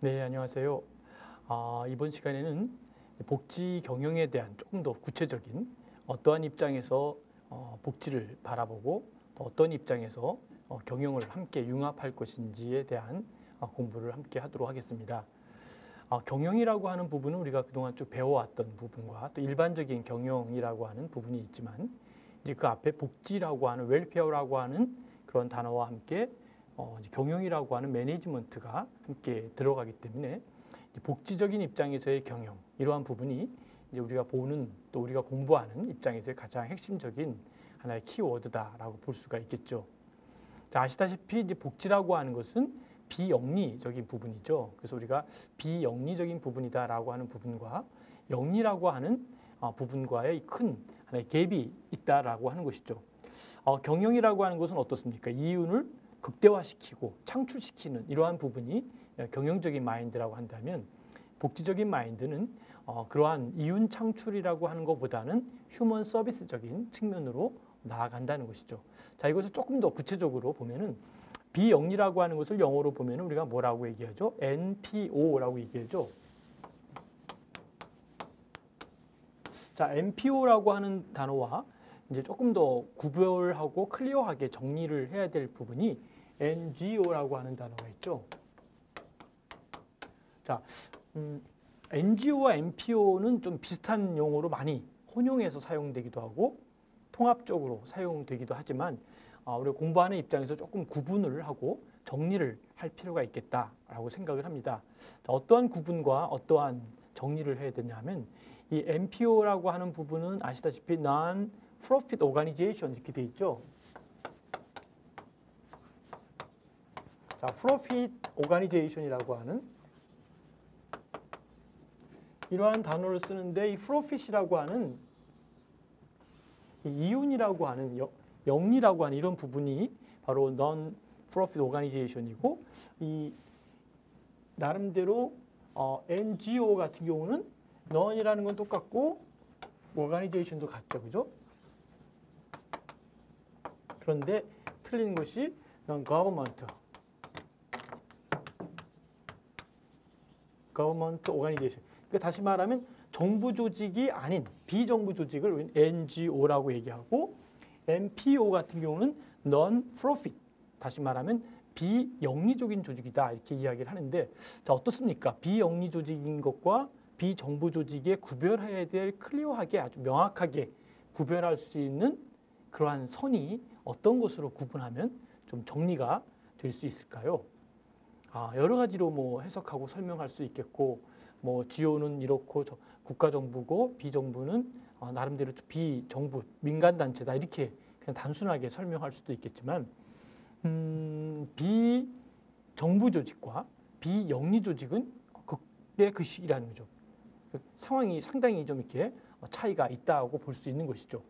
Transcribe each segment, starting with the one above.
네, 안녕하세요. 이번 시간에는 복지 경영에 대한 조금 더 구체적인 어떠한 입장에서 복지를 바라보고 또 어떤 입장에서 경영을 함께 융합할 것인지에 대한 공부를 함께 하도록 하겠습니다. 경영이라고 하는 부분은 우리가 그동안 쭉 배워왔던 부분과 또 일반적인 경영이라고 하는 부분이 있지만 이제 그 앞에 복지라고 하는 웰페어라고 하는 그런 단어와 함께 이제 경영이라고 하는 매니지먼트가 함께 들어가기 때문에 복지적인 입장에서의 경영 이러한 부분이 이제 우리가 보는 또 우리가 공부하는 입장에서의 가장 핵심적인 하나의 키워드다라고 볼 수가 있겠죠. 자, 아시다시피 이제 복지라고 하는 것은 비영리적인 부분이죠. 그래서 우리가 비영리적인 부분이다라고 하는 부분과 영리라고 하는 부분과의 큰 하나의 갭이 있다라고 하는 것이죠. 경영이라고 하는 것은 어떻습니까? 이윤을 극대화시키고 창출시키는 이러한 부분이 경영적인 마인드라고 한다면 복지적인 마인드는 그러한 이윤 창출이라고 하는 것보다는 휴먼 서비스적인 측면으로 나아간다는 것이죠. 자, 이것을 조금 더 구체적으로 보면은 비영리라고 하는 것을 영어로 보면은 우리가 뭐라고 얘기하죠? NPO라고 얘기하죠. 자, NPO라고 하는 단어와 이제 조금 더 구별하고 클리어하게 정리를 해야 될 부분이 NGO라고 하는 단어가 있죠. 자, NGO와 NPO는 좀 비슷한 용어로 많이 혼용해서 사용되기도 하고 통합적으로 사용되기도 하지만 우리가 공부하는 입장에서 조금 구분을 하고 정리를 할 필요가 있겠다라고 생각을 합니다. 자, 어떠한 구분과 어떠한 정리를 해야 되냐면 이 NPO라고 하는 부분은 아시다시피 Non-Profit Organization 이렇게 돼 있죠. 자, Profit Organization이라고 하는 이러한 단어를 쓰는데 이 Profit이라고 하는 이 이윤이라고 하는 영리라고 하는 이런 부분이 바로 Non-Profit Organization이고 이 나름대로 NGO 같은 경우는 Non이라는 건 똑같고 Organization도 같죠, 그죠? 그런데 틀린 것이 Non-Government Organization. 그러니까 다시 말하면 정부 조직이 아닌 비정부 조직을 NGO라고 얘기하고 NPO 같은 경우는 Non-Profit. 다시 말하면 비영리적인 조직이다 이렇게 이야기를 하는데 자, 어떻습니까? 비영리 조직인 것과 비정부 조직에 구별해야 될 클리어하게 아주 명확하게 구별할 수 있는 그러한 선이 어떤 것으로 구분하면 좀 정리가 될 수 있을까요? 여러 가지로 뭐 해석하고 설명할 수 있겠고 뭐 GO는 이렇고 국가정부고 비정부는 나름대로 비정부 민간단체다 이렇게 그냥 단순하게 설명할 수도 있겠지만 비정부 조직과 비영리 조직은 극대극식이라는 거죠. 상황이 상당히 좀 이렇게 차이가 있다고 볼 수 있는 것이죠.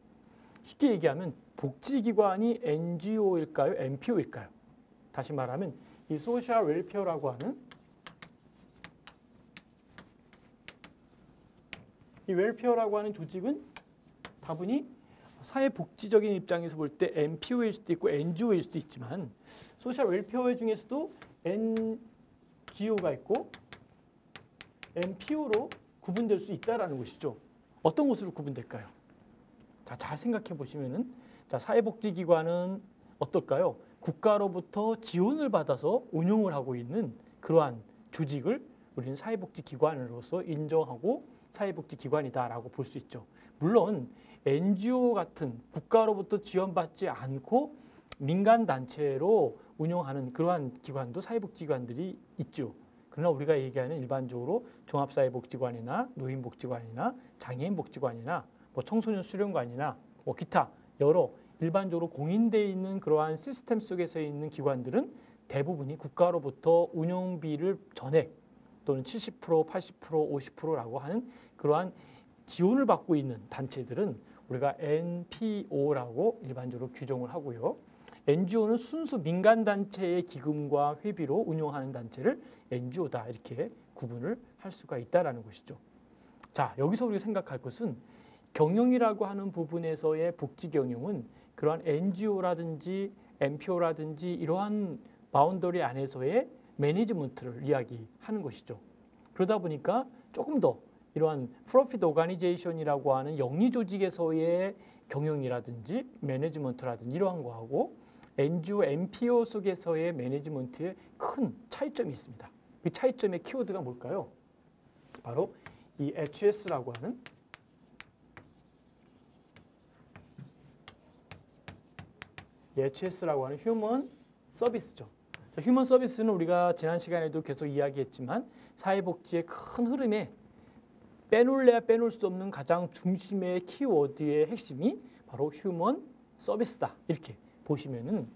쉽게 얘기하면 복지기관이 NGO일까요? NPO일까요? 다시 말하면 이 소셜 웰페어라고 하는 이 웰페어라고 하는 조직은 다분히 사회복지적인 입장에서 볼 때 NPO일 수도 있고 NGO일 수도 있지만 소셜 웰페어 중에서도 NGO가 있고 NPO로 구분될 수 있다라는 것이죠. 어떤 것으로 구분될까요? 자, 잘 생각해 보시면은 자, 사회복지기관은 어떨까요? 국가로부터 지원을 받아서 운영을 하고 있는 그러한 조직을 우리는 사회복지기관으로서 인정하고 사회복지기관이다라고 볼 수 있죠. 물론 NGO 같은 국가로부터 지원받지 않고 민간단체로 운영하는 그러한 기관도 사회복지기관들이 있죠. 그러나 우리가 얘기하는 일반적으로 종합사회복지관이나 노인복지관이나 장애인복지관이나 뭐 청소년 수련관이나 뭐 기타 여러 일반적으로 공인되어 있는 그러한 시스템 속에서 있는 기관들은 대부분이 국가로부터 운영비를 전액 또는 70%, 80%, 50%라고 하는 그러한 지원을 받고 있는 단체들은 우리가 NPO라고 일반적으로 규정을 하고요. NGO는 순수 민간단체의 기금과 회비로 운영하는 단체를 NGO다 이렇게 구분을 할 수가 있다는 것이죠. 자, 여기서 우리가 생각할 것은 경영이라고 하는 부분에서의 복지 경영은 그러한 NGO라든지 NPO라든지 이러한 바운더리 안에서의 매니지먼트를 이야기하는 것이죠. 그러다 보니까 조금 더 이러한 프로핏 오가니제이션이라고 하는 영리 조직에서의 경영이라든지 매니지먼트라든지 이러한 거하고 NGO, NPO 속에서의 매니지먼트에 큰 차이점이 있습니다. 그 차이점의 키워드가 뭘까요? 바로 이 HS라고 하는 HS라고 하는 휴먼 서비스죠. 휴먼 서비스는 우리가 지난 시간에도 계속 이야기했지만 사회복지의 큰 흐름에 빼놓을래야 빼놓을 수 없는 가장 중심의 키워드의 핵심이 바로 휴먼 서비스다. 이렇게 보시면은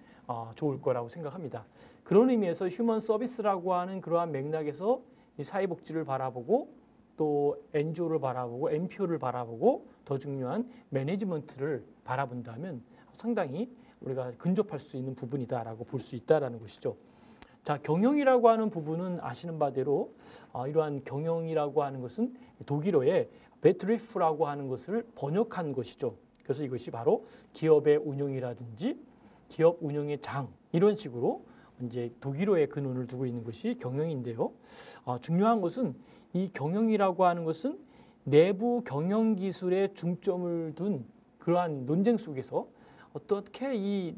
좋을 거라고 생각합니다. 그런 의미에서 휴먼 서비스라고 하는 그러한 맥락에서 이 사회복지를 바라보고 또 NGO를 바라보고 NPO를 바라보고 더 중요한 매니지먼트를 바라본다면 상당히 우리가 근접할 수 있는 부분이다라고 볼 수 있다라는 것이죠. 자, 경영이라고 하는 부분은 아시는 바대로 이러한 경영이라고 하는 것은 독일어의 베트리프라고 하는 것을 번역한 것이죠. 그래서 이것이 바로 기업의 운영이라든지 기업 운영의 장 이런 식으로 이제 독일어의 근원을 두고 있는 것이 경영인데요. 중요한 것은 이 경영이라고 하는 것은 내부 경영 기술에 중점을 둔 그러한 논쟁 속에서 어떻게 이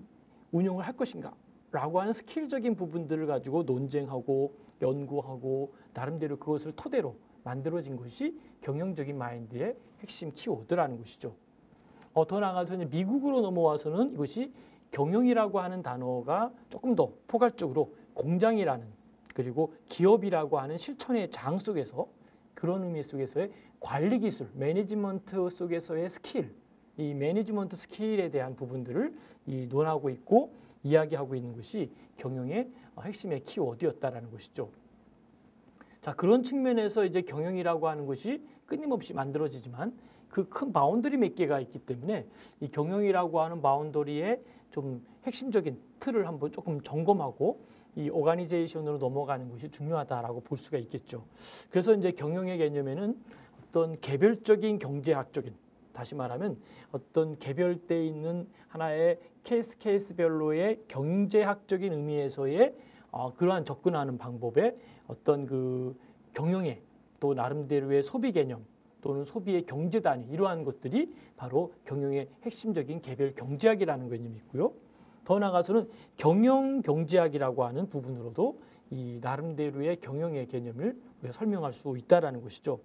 운영을 할 것인가 라고 하는 스킬적인 부분들을 가지고 논쟁하고 연구하고 나름대로 그것을 토대로 만들어진 것이 경영적인 마인드의 핵심 키워드라는 것이죠. 더 나아가서 이제 미국으로 넘어와서는 이것이 경영이라고 하는 단어가 조금 더 포괄적으로 공장이라는 그리고 기업이라고 하는 실천의 장 속에서 그런 의미 속에서의 관리 기술, 매니지먼트 속에서의 스킬, 이 매니지먼트 스킬에 대한 부분들을 논하고 있고 이야기하고 있는 것이 경영의 핵심의 키워드였다라는 것이죠. 자, 그런 측면에서 이제 경영이라고 하는 것이 끊임없이 만들어지지만 그 큰 바운더리 몇 개가 있기 때문에 이 경영이라고 하는 바운더리의 좀 핵심적인 틀을 한번 조금 점검하고 이 오가니제이션으로 넘어가는 것이 중요하다라고 볼 수가 있겠죠. 그래서 이제 경영의 개념에는 어떤 개별적인 경제학적인 다시 말하면 어떤 개별돼 있는 하나의 케이스별로의 경제학적인 의미에서의 그러한 접근하는 방법의 어떤 그 경영의 또 나름대로의 소비 개념 또는 소비의 경제 단위 이러한 것들이 바로 경영의 핵심적인 개별 경제학이라는 개념이 있고요. 더 나아가서는 경영 경제학이라고 하는 부분으로도 이 나름대로의 경영의 개념을 우리가 설명할 수 있다라는 것이죠.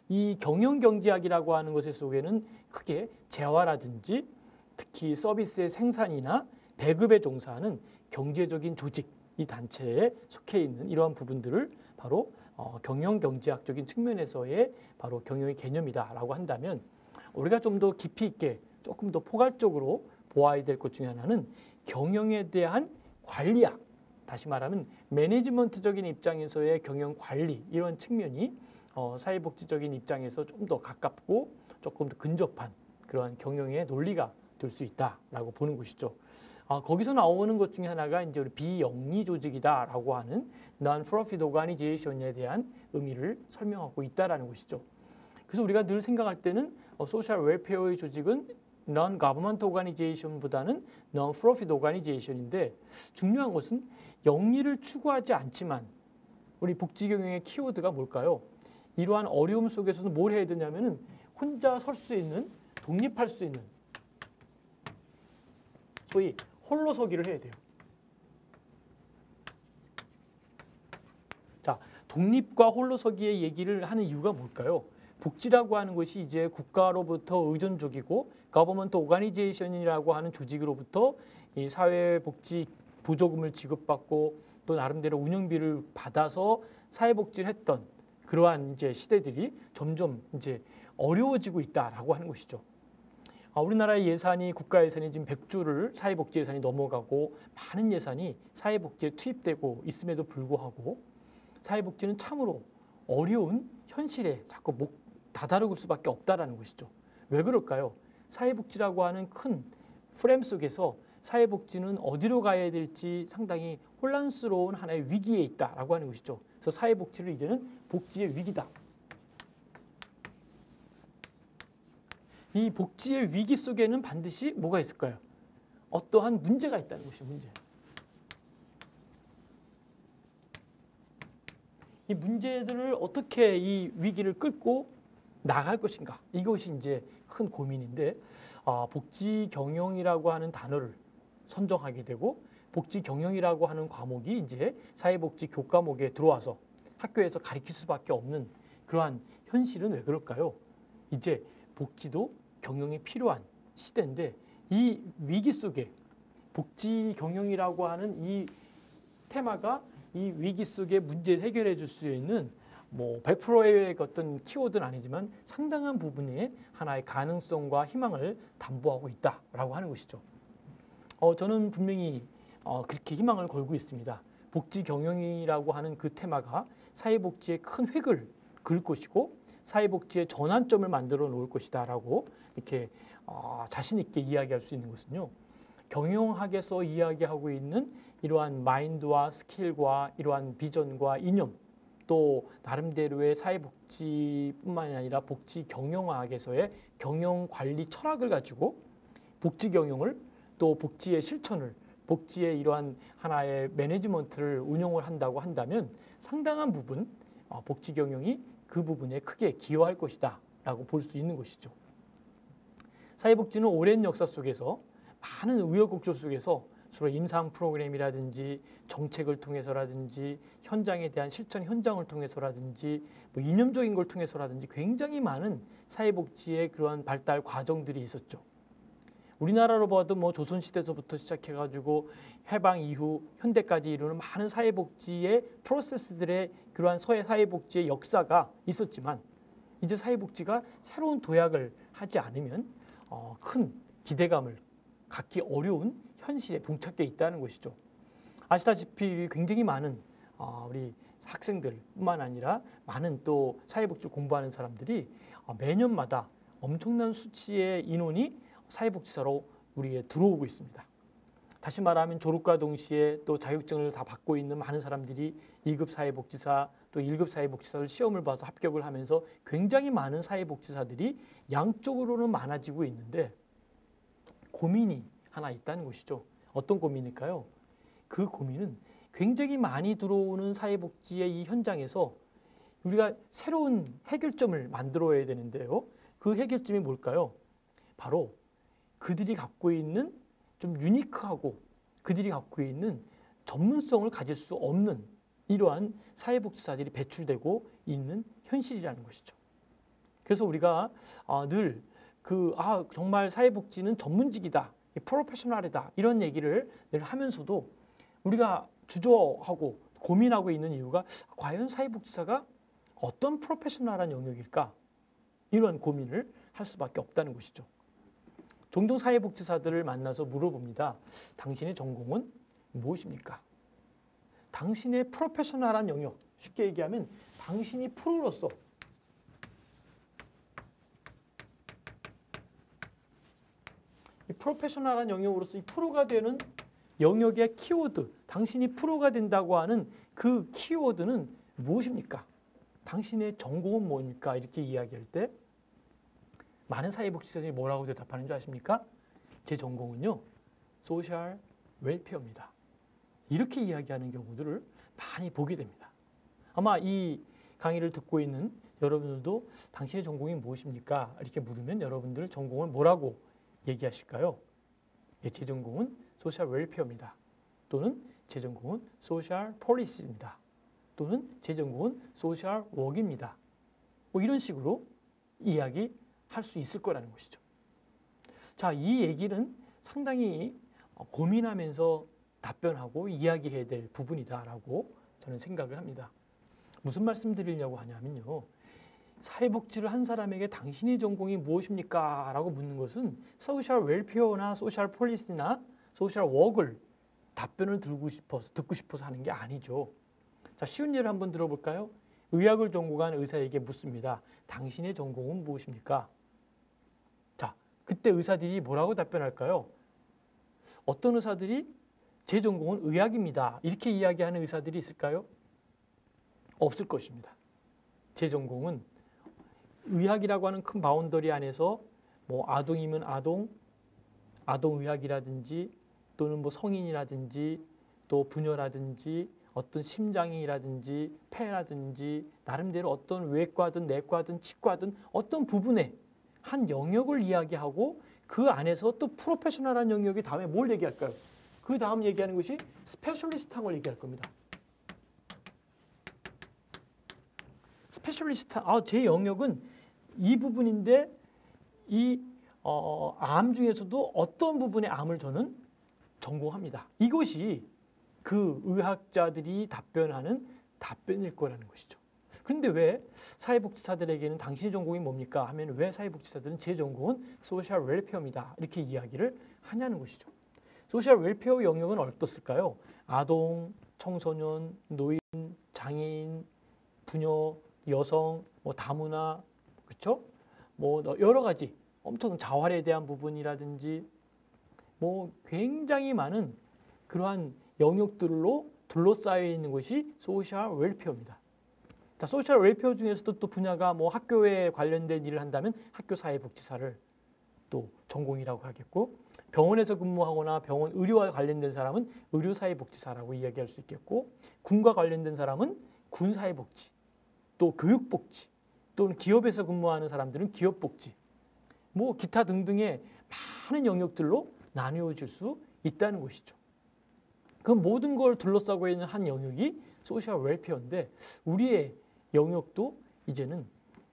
이 경영 경제학이라고 하는 것 속에는 크게 재화라든지 특히 서비스의 생산이나 배급에 종사하는 경제적인 조직, 이 단체에 속해 있는 이러한 부분들을 바로 경영 경제학적인 측면에서의 바로 경영의 개념이다라고 한다면 우리가 좀 더 깊이 있게 조금 더 포괄적으로 보아야 될 것 중에 하나는 경영에 대한 관리학, 다시 말하면 매니지먼트적인 입장에서의 경영 관리 이런 측면이 사회복지적인 입장에서 좀 더 가깝고 조금 더 근접한 그러한 경영의 논리가 될 수 있다라고 보는 것이죠. 거기서 나오는 것 중에 하나가 이제 우리 비영리 조직이다라고 하는 non-profit organization에 대한 의미를 설명하고 있다라는 것이죠. 그래서 우리가 늘 생각할 때는 소셜 웰페어의 조직은 non-government organization보다는 non-profit organization인데 중요한 것은 영리를 추구하지 않지만 우리 복지 경영의 키워드가 뭘까요? 이러한 어려움 속에서는 뭘 해야 되냐면은 혼자 설 수 있는 독립할 수 있는 소위 홀로서기를 해야 돼요. 자, 독립과 홀로서기의 얘기를 하는 이유가 뭘까요? 복지라고 하는 것이 이제 국가로부터 의존적이고 거버먼트 오가니제이션이라고 하는 조직으로부터 이 사회복지 보조금을 지급받고 또 나름대로 운영비를 받아서 사회복지를 했던 그러한 이제 시대들이 점점 이제 어려워지고 있다라고 하는 것이죠. 우리나라의 예산이 국가 예산이 지금 100조를 사회복지 예산이 넘어가고 많은 예산이 사회복지에 투입되고 있음에도 불구하고 사회복지는 참으로 어려운 현실에 자꾸 다다르고 수밖에 없다라는 것이죠. 왜 그럴까요? 사회복지라고 하는 큰 프레임 속에서 사회복지는 어디로 가야 될지 상당히 혼란스러운 하나의 위기에 있다라고 하는 것이죠. 그래서 사회복지를 이제는 복지의 위기다. 이 복지의 위기 속에는 반드시 뭐가 있을까요? 어떠한 문제가 있다는 것이 문제. 이 문제들을 어떻게 이 위기를 끌고 나갈 것인가, 이것이 이제 큰 고민인데, 복지 경영이라고 하는 단어를 선정하게 되고 복지 경영이라고 하는 과목이 이제 사회복지 교과목에 들어와서 학교에서 가르칠 수밖에 없는 그러한 현실은 왜 그럴까요? 이제 복지도 경영이 필요한 시대인데, 이 위기 속에 복지 경영이라고 하는 이 테마가 이 위기 속에 문제를 해결해 줄 수 있는 뭐 100%의 어떤 키워드는 아니지만 상당한 부분의 하나의 가능성과 희망을 담보하고 있다라고 하는 것이죠. 저는 분명히 그렇게 희망을 걸고 있습니다. 복지 경영이라고 하는 그 테마가 사회복지의 큰 획을 그을 것이고 사회복지의 전환점을 만들어 놓을 것이다라고 이렇게 자신 있게 이야기할 수 있는 것은요. 경영학에서 이야기하고 있는 이러한 마인드와 스킬과 이러한 비전과 이념, 또 나름대로의 사회복지뿐만이 아니라 복지 경영학에서의 경영 관리 철학을 가지고 복지 경영을 또 복지의 실천을, 복지의 이러한 하나의 매니지먼트를 운영을 한다고 한다면 상당한 부분 복지 경영이 그 부분에 크게 기여할 것이다 라고 볼 수 있는 것이죠. 사회복지는 오랜 역사 속에서 많은 우여곡절 속에서 주로 임상 프로그램이라든지 정책을 통해서라든지 현장에 대한 실천 현장을 통해서라든지 뭐 이념적인 걸 통해서라든지 굉장히 많은 사회복지의 그러한 발달 과정들이 있었죠. 우리나라로 봐도 뭐 조선시대에서부터 시작해가지고 해방 이후 현대까지 이르는 많은 사회복지의 프로세스들의 그러한 사회복지의 역사가 있었지만 이제 사회복지가 새로운 도약을 하지 않으면 큰 기대감을 갖기 어려운 현실에 봉착되어 있다는 것이죠. 아시다시피 굉장히 많은 우리 학생들뿐만 아니라 많은 또 사회복지 공부하는 사람들이 매년마다 엄청난 수치의 인원이 사회복지사로 우리에 들어오고 있습니다. 다시 말하면 졸업과 동시에 또 자격증을 다 받고 있는 많은 사람들이 2급 사회복지사 또 1급 사회복지사를 시험을 봐서 합격을 하면서 굉장히 많은 사회복지사들이 양쪽으로는 많아지고 있는데 고민이 하나 있다는 것이죠. 어떤 고민일까요? 그 고민은 굉장히 많이 들어오는 사회복지의 이 현장에서 우리가 새로운 해결점을 만들어야 되는데요. 그 해결점이 뭘까요? 바로 그들이 갖고 있는 좀 유니크하고 그들이 갖고 있는 전문성을 가질 수 없는 이러한 사회복지사들이 배출되고 있는 현실이라는 것이죠. 그래서 우리가 늘 정말 사회복지는 전문직이다, 프로페셔널이다 이런 얘기를 늘 하면서도 우리가 주저하고 고민하고 있는 이유가 과연 사회복지사가 어떤 프로페셔널한 영역일까? 이런 고민을 할 수밖에 없다는 것이죠. 종종 사회복지사들을 만나서 물어봅니다. 당신의 전공은 무엇입니까? 당신의 프로페셔널한 영역, 쉽게 얘기하면 당신이 프로로서 이 프로페셔널한 영역으로서 이 프로가 되는 영역의 키워드, 당신이 프로가 된다고 하는 그 키워드는 무엇입니까? 당신의 전공은 뭡니까? 이렇게 이야기할 때 많은 사회복지사들이 뭐라고 대답하는 줄 아십니까? 제 전공은요, 소셜 웰페어입니다. 이렇게 이야기하는 경우들을 많이 보게 됩니다. 아마 이 강의를 듣고 있는 여러분들도 당신의 전공이 무엇입니까? 이렇게 물으면 여러분들 전공을 뭐라고 얘기하실까요? 제 전공은 소셜 웰페어입니다. 또는 제 전공은 소셜 폴리시입니다. 또는 제 전공은 소셜 워크입니다. 뭐 이런 식으로 이야기할 수 있을 거라는 것이죠. 자, 이 얘기는 상당히 고민하면서 답변하고 이야기해야 될 부분이다라고 저는 생각을 합니다. 무슨 말씀 드리려고 하냐면요. 사회복지를 한 사람에게 당신의 전공이 무엇입니까? 라고 묻는 것은 소셜 웰페어나 소셜 폴리시나 소셜 워크를 답변을 듣고 싶어서 하는 게 아니죠. 자, 쉬운 예를 한번 들어볼까요? 의학을 전공한 의사에게 묻습니다. 당신의 전공은 무엇입니까? 자, 그때 의사들이 뭐라고 답변할까요? 어떤 의사들이 제 전공은 의학입니다. 이렇게 이야기하는 의사들이 있을까요? 없을 것입니다. 제 전공은 의학이라고 하는 큰 바운더리 안에서 뭐 아동이면 아동의학이라든지 또는 뭐 성인이라든지 또 부녀라든지 어떤 심장이라든지 폐라든지 나름대로 어떤 외과든 내과든 치과든 어떤 부분에 한 영역을 이야기하고 그 안에서 또 프로페셔널한 영역이 다음에 뭘 얘기할까요? 그 다음 얘기하는 것이 스페셜리스트한 걸 얘기할 겁니다. 스페셜리스트, 제 영역은 이 부분인데 이 암 중에서도 어떤 부분의 암을 저는 전공합니다. 이것이 그 의학자들이 답변하는 답변일 거라는 것이죠. 그런데 왜 사회복지사들에게는 당신의 전공이 뭡니까? 하면 왜 사회복지사들은 제 전공은 소셜 웰페어입니다. 이렇게 이야기를 하냐는 것이죠. 소셜 웰페어 영역은 어떻을까요? 아동, 청소년, 노인, 장애인, 부녀, 여성, 다문화, 그렇죠? 여러 가지 엄청 자활에 대한 부분이라든지 굉장히 많은 그러한 영역들로 둘러싸여 있는 것이 소셜 웰페어입니다. 자, 소셜 웰페어 중에서도 또 분야가 학교에 관련된 일을 한다면 학교 사회복지사를 또 전공이라고 하겠고, 병원에서 근무하거나 병원 의료와 관련된 사람은 의료사회복지사라고 이야기할 수 있겠고, 군과 관련된 사람은 군사회복지, 또 교육복지, 또는 기업에서 근무하는 사람들은 기업복지, 기타 등등의 많은 영역들로 나누어질 수 있다는 것이죠. 그 모든 걸 둘러싸고 있는 한 영역이 소셜 웰페어인데 우리의 영역도 이제는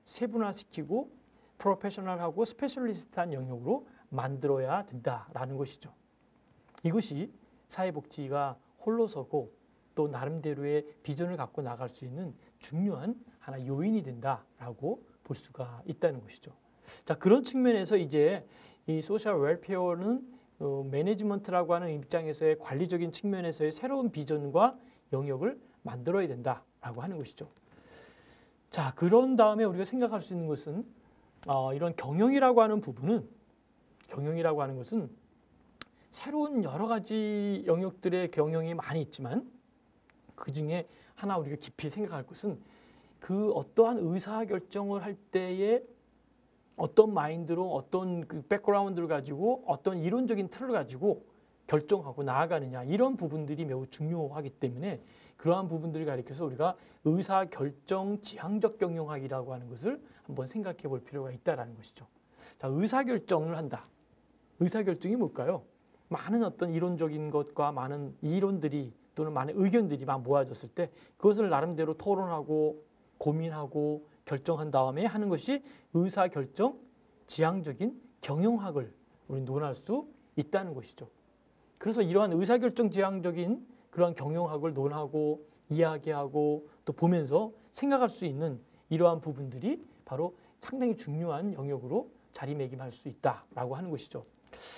세분화시키고 프로페셔널하고 스페셜리스트한 영역으로 만들어야 된다라는 것이죠. 이것이 사회복지가 홀로서고 또 나름대로의 비전을 갖고 나갈 수 있는 중요한 하나 요인이 된다라고 볼 수가 있다는 것이죠. 자, 그런 측면에서 이제 이 소셜 웰페어는 매니지먼트라고 하는 입장에서의 관리적인 측면에서의 새로운 비전과 영역을 만들어야 된다라고 하는 것이죠. 자, 그런 다음에 우리가 생각할 수 있는 것은 이런 경영이라고 하는 부분은 경영이라고 하는 것은 새로운 여러 가지 영역들의 경영이 많이 있지만 그중에 하나 우리가 깊이 생각할 것은 그 어떠한 의사결정을 할 때에 어떤 마인드로 어떤 그 백그라운드를 가지고 어떤 이론적인 틀을 가지고 결정하고 나아가느냐 이런 부분들이 매우 중요하기 때문에 그러한 부분들을 가리켜서 우리가 의사결정 지향적 경영학이라고 하는 것을 한번 생각해 볼 필요가 있다는 것이죠. 자, 의사결정을 한다. 의사결정이 뭘까요? 많은 어떤 이론적인 것과 많은 이론들이 또는 많은 의견들이 막 모아졌을 때 그것을 나름대로 토론하고 고민하고 결정한 다음에 하는 것이 의사결정 지향적인 경영학을 우리 논할 수 있다는 것이죠. 그래서 이러한 의사결정 지향적인 그러한 경영학을 논하고 이야기하고 또 보면서 생각할 수 있는 이러한 부분들이 바로 상당히 중요한 영역으로 자리매김할 수 있다라고 하는 것이죠.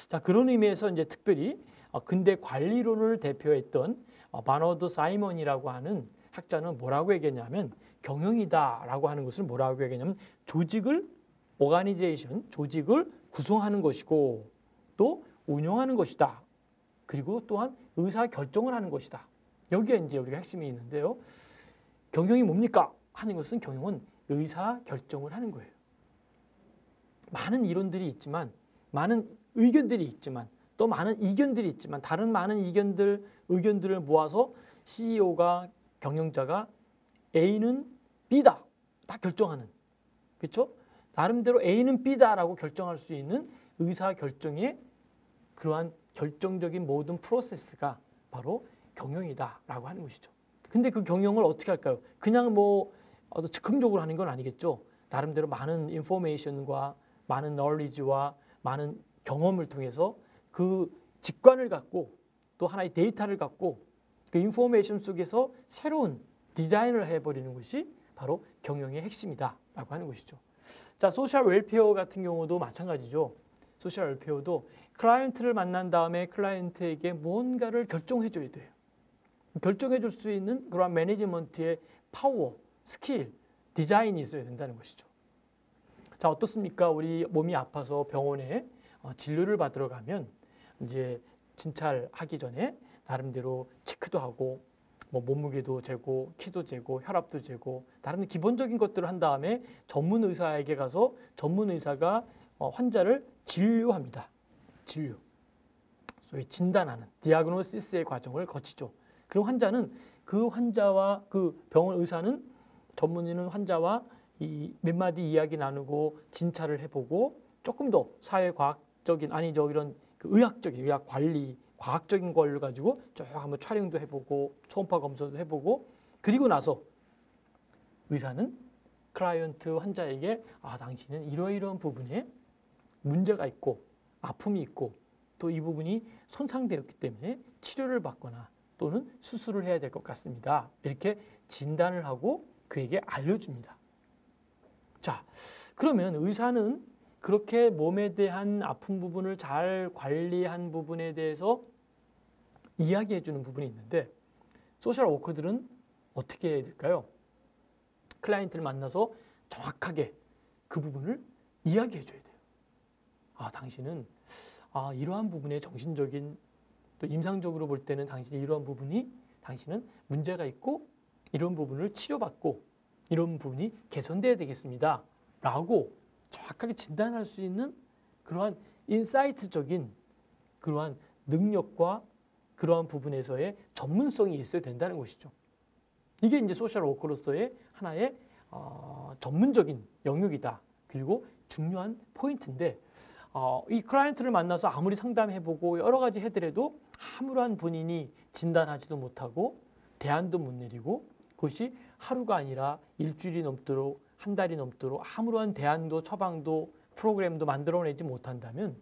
자, 그런 의미에서 이제 특별히 근대 관리론을 대표했던 버너드 사이먼이라고 하는 학자는 뭐라고 얘기했냐면 경영이다라고 하는 것을 뭐라고 얘기했냐면 조직을 조직을 구성하는 것이고 또 운영하는 것이다. 그리고 또한 의사결정을 하는 것이다. 여기에 이제 우리가 핵심이 있는데요. 경영이 뭡니까? 하는 것은 경영은 의사결정을 하는 거예요. 많은 이론들이 있지만 많은 의견들이 있지만 또 많은 이견들이 있지만 다른 많은 의견들을 모아서 CEO가 경영자가 A는 B다 다 결정하는 그렇죠? 나름대로 A는 B다라고 결정할 수 있는 의사결정의 그러한 결정적인 모든 프로세스가 바로 경영이다라고 하는 것이죠. 근데 그 경영을 어떻게 할까요? 그냥 즉흥적으로 하는 건 아니겠죠. 나름대로 많은 인포메이션과 많은 널리지와 많은 경험을 통해서 그 직관을 갖고 또 하나의 데이터를 갖고 그 인포메이션 속에서 새로운 디자인을 해버리는 것이 바로 경영의 핵심이다라고 하는 것이죠. 자, 소셜 웰페어 같은 경우도 마찬가지죠. 소셜 웰페어도 클라이언트를 만난 다음에 클라이언트에게 무언가를 결정해 줘야 돼요. 결정해 줄 수 있는 그런 매니지먼트의 파워, 스킬, 디자인이 있어야 된다는 것이죠. 자, 어떻습니까? 우리 몸이 아파서 병원에 진료를 받으러 가면 이제 진찰하기 전에 나름대로 체크도 하고 몸무게도 재고, 키도 재고, 혈압도 재고 나름대로 기본적인 것들을 한 다음에 전문 의사에게 가서 전문 의사가 환자를 진료합니다. 진료. 소위 진단하는 디아그노시스의 과정을 거치죠. 그럼 환자는 그 환자와 그 병원 의사는 전문의는 환자와 이 몇 마디 이야기 나누고 진찰을 해보고 조금 더 사회과학적인 아니죠 이런 그 의학적인 의학 관리 과학적인 걸 가지고 쭉 한번 촬영도 해보고 초음파 검사도 해보고 그리고 나서 의사는 클라이언트 환자에게 당신은 이러이러한 부분에 문제가 있고 아픔이 있고 또 이 부분이 손상되었기 때문에 치료를 받거나 또는 수술을 해야 될 것 같습니다. 이렇게 진단을 하고 그에게 알려줍니다. 자, 그러면 의사는 그렇게 몸에 대한 아픈 부분을 잘 관리한 부분에 대해서 이야기해 주는 부분이 있는데 소셜 워커들은 어떻게 해야 될까요? 클라이언트를 만나서 정확하게 그 부분을 이야기해 줘야 돼요. 당신은 이러한 부분에 정신적인 또 임상적으로 볼 때는 당신이 이러한 부분이 당신은 문제가 있고 이런 부분을 치료받고 이런 부분이 개선돼야 되겠습니다. 라고 정확하게 진단할 수 있는 그러한 인사이트적인 그러한 능력과 그러한 부분에서의 전문성이 있어야 된다는 것이죠. 이게 이제 소셜 워커로서의 하나의 전문적인 영역이다. 그리고 중요한 포인트인데 이 클라이언트를 만나서 아무리 상담해보고 여러 가지 해더라도 아무런 본인이 진단하지도 못하고 대안도 못 내리고 그것이 하루가 아니라 일주일이 넘도록 한 달이 넘도록 아무런 대안도 처방도 프로그램도 만들어내지 못한다면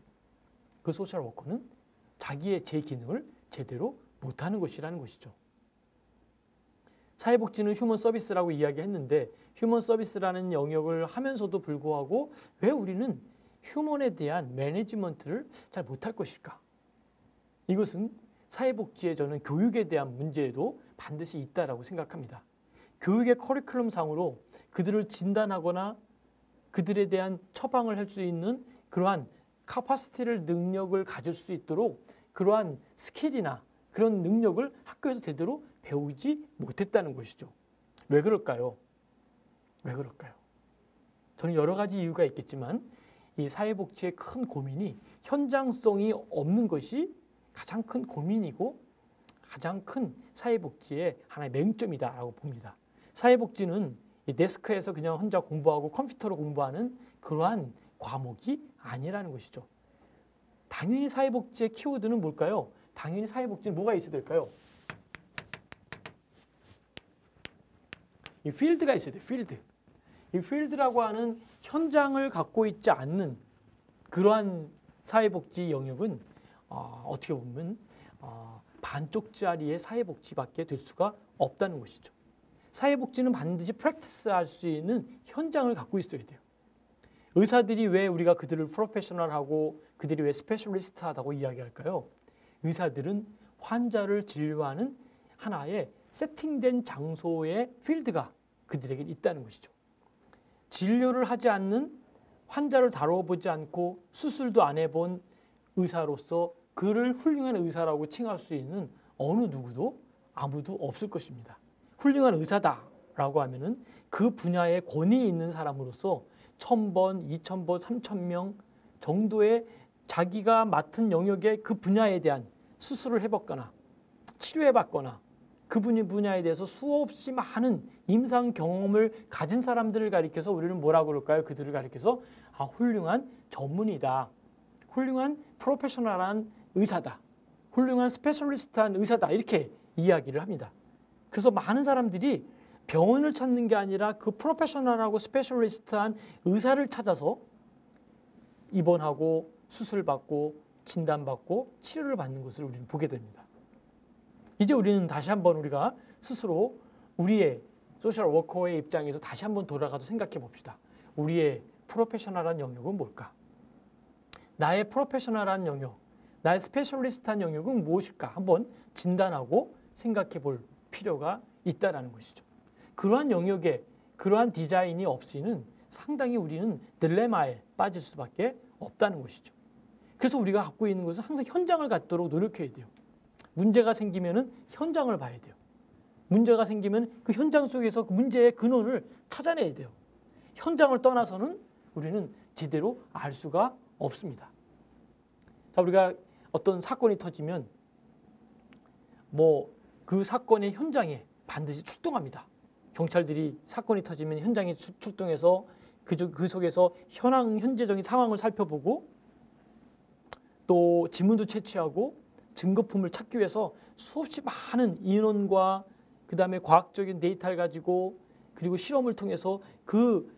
그 소셜 워커는 자기의 제 기능을 제대로 못하는 것이라는 것이죠. 사회복지는 휴먼 서비스라고 이야기했는데 휴먼 서비스라는 영역을 하면서도 불구하고 왜 우리는 휴먼에 대한 매니지먼트를 잘 못할 것일까? 이것은 사회복지에 저는 교육에 대한 문제에도 반드시 있다라고 생각합니다. 교육의 커리큘럼 상으로 그들을 진단하거나 그들에 대한 처방을 할 수 있는 그러한 카파시티를 능력을 가질 수 있도록 그러한 스킬이나 그런 능력을 학교에서 제대로 배우지 못했다는 것이죠. 왜 그럴까요? 왜 그럴까요? 저는 여러 가지 이유가 있겠지만 이 사회복지의 큰 고민이 현장성이 없는 것이 가장 큰 고민이고 가장 큰 사회복지의 하나의 맹점이다라고 봅니다. 사회복지는 이 데스크에서 그냥 혼자 공부하고 컴퓨터로 공부하는 그러한 과목이 아니라는 것이죠. 당연히 사회복지의 키워드는 뭘까요? 당연히 사회복지는 뭐가 있어야 될까요? 이 필드가 있어야 돼요. 필드. 이 필드라고 하는 현장을 갖고 있지 않는 그러한 사회복지 영역은 어떻게 보면 반쪽짜리의 사회복지밖에 될 수가 없다는 것이죠. 사회복지는 반드시 프랙티스할 수 있는 현장을 갖고 있어야 돼요. 의사들이 왜 우리가 그들을 프로페셔널하고 그들이 왜 스페셜리스트하다고 이야기할까요? 의사들은 환자를 진료하는 하나의 세팅된 장소의 필드가 그들에게 있다는 것이죠. 진료를 하지 않는 환자를 다뤄보지 않고 수술도 안 해본 의사로서 그를 훌륭한 의사라고 칭할 수 있는 어느 누구도 아무도 없을 것입니다. 훌륭한 의사다라고 하면은 그 분야에 권위 있는 사람으로서 1000번, 2000번, 3000명 정도의 자기가 맡은 영역의 그 분야에 대한 수술을 해봤거나 치료해봤거나 그 분야에 대해서 수없이 많은 임상 경험을 가진 사람들을 가리켜서 우리는 뭐라고 그럴까요? 그들을 가리켜서 훌륭한 전문이다. 훌륭한 프로페셔널한 의사다. 훌륭한 스페셜리스트한 의사다. 이렇게 이야기를 합니다. 그래서 많은 사람들이 병원을 찾는 게 아니라 그 프로페셔널하고 스페셜리스트한 의사를 찾아서 입원하고 수술받고 진단받고 치료를 받는 것을 우리는 보게 됩니다. 이제 우리는 다시 한번 우리가 스스로 우리의 소셜 워커의 입장에서 다시 한번 돌아가서 생각해 봅시다. 우리의 프로페셔널한 영역은 뭘까? 나의 프로페셔널한 영역, 나의 스페셜리스트한 영역은 무엇일까? 한번 진단하고 생각해 볼 필요가 있다는 것이죠. 그러한 영역에 그러한 디자인이 없이는 상당히 우리는 딜레마에 빠질 수밖에 없다는 것이죠. 그래서 우리가 갖고 있는 것은 항상 현장을 갖도록 노력해야 돼요. 문제가 생기면은 현장을 봐야 돼요. 문제가 생기면 그 현장 속에서 그 문제의 근원을 찾아내야 돼요. 현장을 떠나서는 우리는 제대로 알 수가 없습니다. 자, 우리가 어떤 사건이 터지면 그 사건의 현장에 반드시 출동합니다. 경찰들이 사건이 터지면 현장에 출동해서 그 속에서 현재적인 상황을 살펴보고 또 지문도 채취하고 증거품을 찾기 위해서 수없이 많은 인원과 그다음에 과학적인 데이터를 가지고 그리고 실험을 통해서 그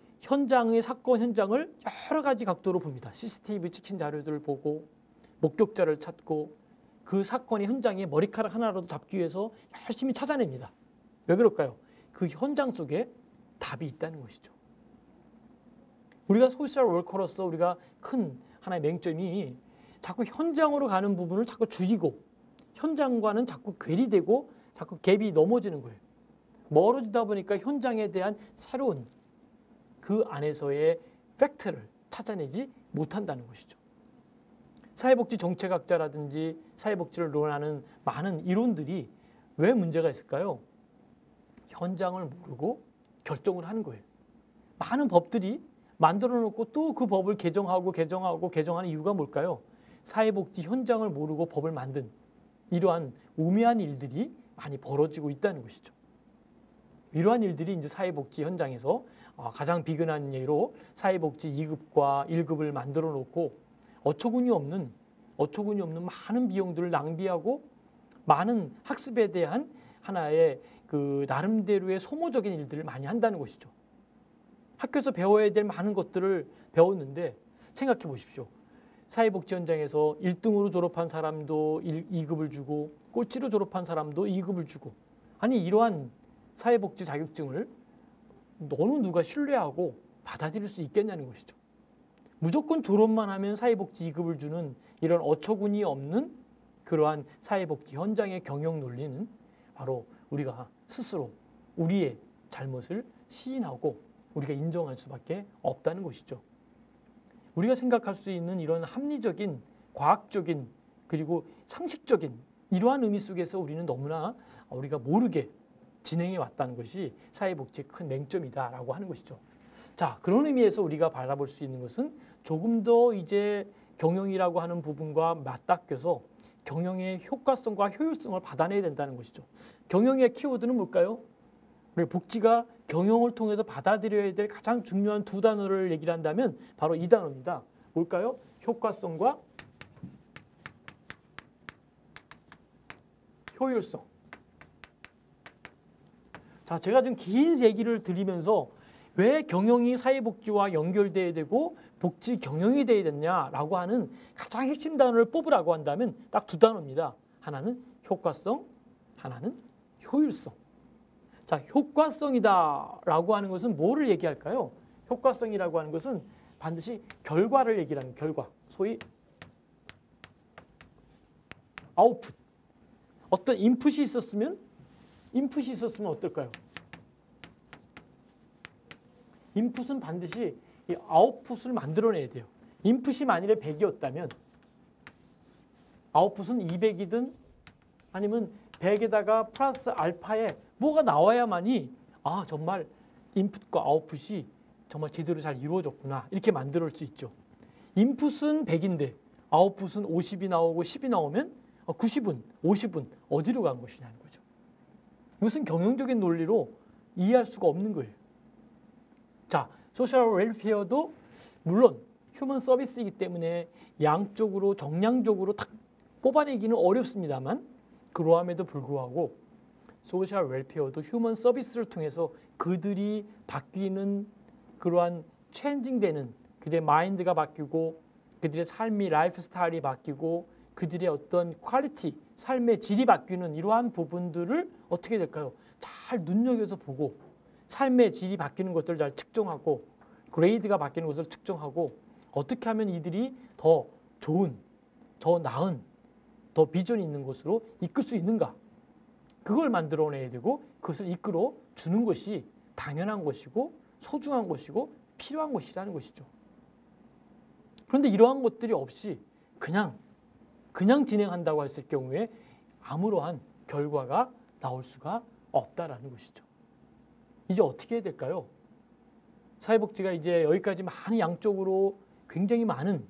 사건 현장을 여러 가지 각도로 봅니다. CCTV 찍힌 자료들을 보고 목격자를 찾고 그 사건의 현장에 머리카락 하나라도 잡기 위해서 열심히 찾아냅니다. 왜 그럴까요? 그 현장 속에 답이 있다는 것이죠. 우리가 소셜 워커로서 우리가 큰 하나의 맹점이 자꾸 현장으로 가는 부분을 자꾸 줄이고 현장과는 자꾸 괴리되고 자꾸 갭이 넘어지는 거예요. 멀어지다 보니까 현장에 대한 새로운 그 안에서의 팩트를 찾아내지 못한다는 것이죠. 사회복지 정책학자라든지 사회복지를 논하는 많은 이론들이 왜 문제가 있을까요? 현장을 모르고 결정을 하는 거예요. 많은 법들이 만들어 놓고 또 그 법을 개정하는 이유가 뭘까요? 사회복지 현장을 모르고 법을 만든 이러한 우매한 일들이 많이 벌어지고 있다는 것이죠. 이러한 일들이 이제 사회복지 현장에서 가장 비근한 예로 사회복지 2급과 1급을 만들어 놓고 어처구니 없는 많은 비용들을 낭비하고 많은 학습에 대한 하나의 그 나름대로의 소모적인 일들을 많이 한다는 것이죠. 학교에서 배워야 될 많은 것들을 배웠는데 생각해 보십시오. 사회복지 현장에서 1등으로 졸업한 사람도 2급을 주고 꼴찌로 졸업한 사람도 2급을 주고 아니 이러한 사회복지 자격증을 너는 누가 신뢰하고 받아들일 수 있겠냐는 것이죠. 무조건 졸업만 하면 사회복지 2급을 주는 이런 어처구니 없는 그러한 사회복지 현장의 경영 논리는 바로 우리가 스스로 우리의 잘못을 시인하고 우리가 인정할 수밖에 없다는 것이죠. 우리가 생각할 수 있는 이런 합리적인, 과학적인 그리고 상식적인 이러한 의미 속에서 우리는 너무나 우리가 모르게 진행해 왔다는 것이 사회복지의 큰 맹점이다라고 하는 것이죠. 자, 그런 의미에서 우리가 바라볼 수 있는 것은 조금 더 이제 경영이라고 하는 부분과 맞닥겨서 경영의 효과성과 효율성을 받아내야 된다는 것이죠. 경영의 키워드는 뭘까요? 우리 복지가 경영을 통해서 받아들여야 될 가장 중요한 두 단어를 얘기를 한다면 바로 이 단어입니다. 뭘까요? 효과성과 효율성. 자, 제가 지금 긴 얘기를 드리면서 왜 경영이 사회복지와 연결돼야 되고 복지 경영이 돼야 되냐라고 하는 가장 핵심 단어를 뽑으라고 한다면 딱 두 단어입니다. 하나는 효과성, 하나는 효율성. 자, 효과성이다라고 하는 것은 뭐를 얘기할까요? 효과성이라고 하는 것은 반드시 결과를 얘기하는 결과, 소위 아웃풋. 어떤 인풋이 있었으면 어떨까요? 인풋은 반드시 이 아웃풋을 만들어내야 돼요. 인풋이 만일에 100이었다면 아웃풋은 200이든 아니면 100에다가 플러스 알파에 뭐가 나와야만이 정말 인풋과 아웃풋이 정말 제대로 잘 이루어졌구나 이렇게 만들 수 있죠. 인풋은 100인데 아웃풋은 50이 나오고 10이 나오면 90은 50은 어디로 간 것이냐는 거죠. 이것은 경영적인 논리로 이해할 수가 없는 거예요. 자, 소셜 웰페어도 물론 휴먼 서비스이기 때문에 양쪽으로 정량적으로 딱 뽑아내기는 어렵습니다만 그러함에도 불구하고 소셜 웰페어도 휴먼 서비스를 통해서 그들이 바뀌는 그러한 체인징되는 그들의 마인드가 바뀌고 그들의 삶이 라이프 스타일이 바뀌고 그들의 어떤 퀄리티, 삶의 질이 바뀌는 이러한 부분들을 어떻게 될까요? 잘 눈여겨서 보고 삶의 질이 바뀌는 것들을 잘 측정하고 그레이드가 바뀌는 것을 측정하고 어떻게 하면 이들이 더 좋은, 더 나은, 더 비전이 있는 것으로 이끌 수 있는가? 그걸 만들어내야 되고 그것을 이끌어 주는 것이 당연한 것이고 소중한 것이고 필요한 것이라는 것이죠. 그런데 이러한 것들이 없이 그냥 진행한다고 했을 경우에 아무러한 결과가 나올 수가 없다라는 것이죠. 이제 어떻게 해야 될까요? 사회복지가 이제 여기까지 많은 양쪽으로 굉장히 많은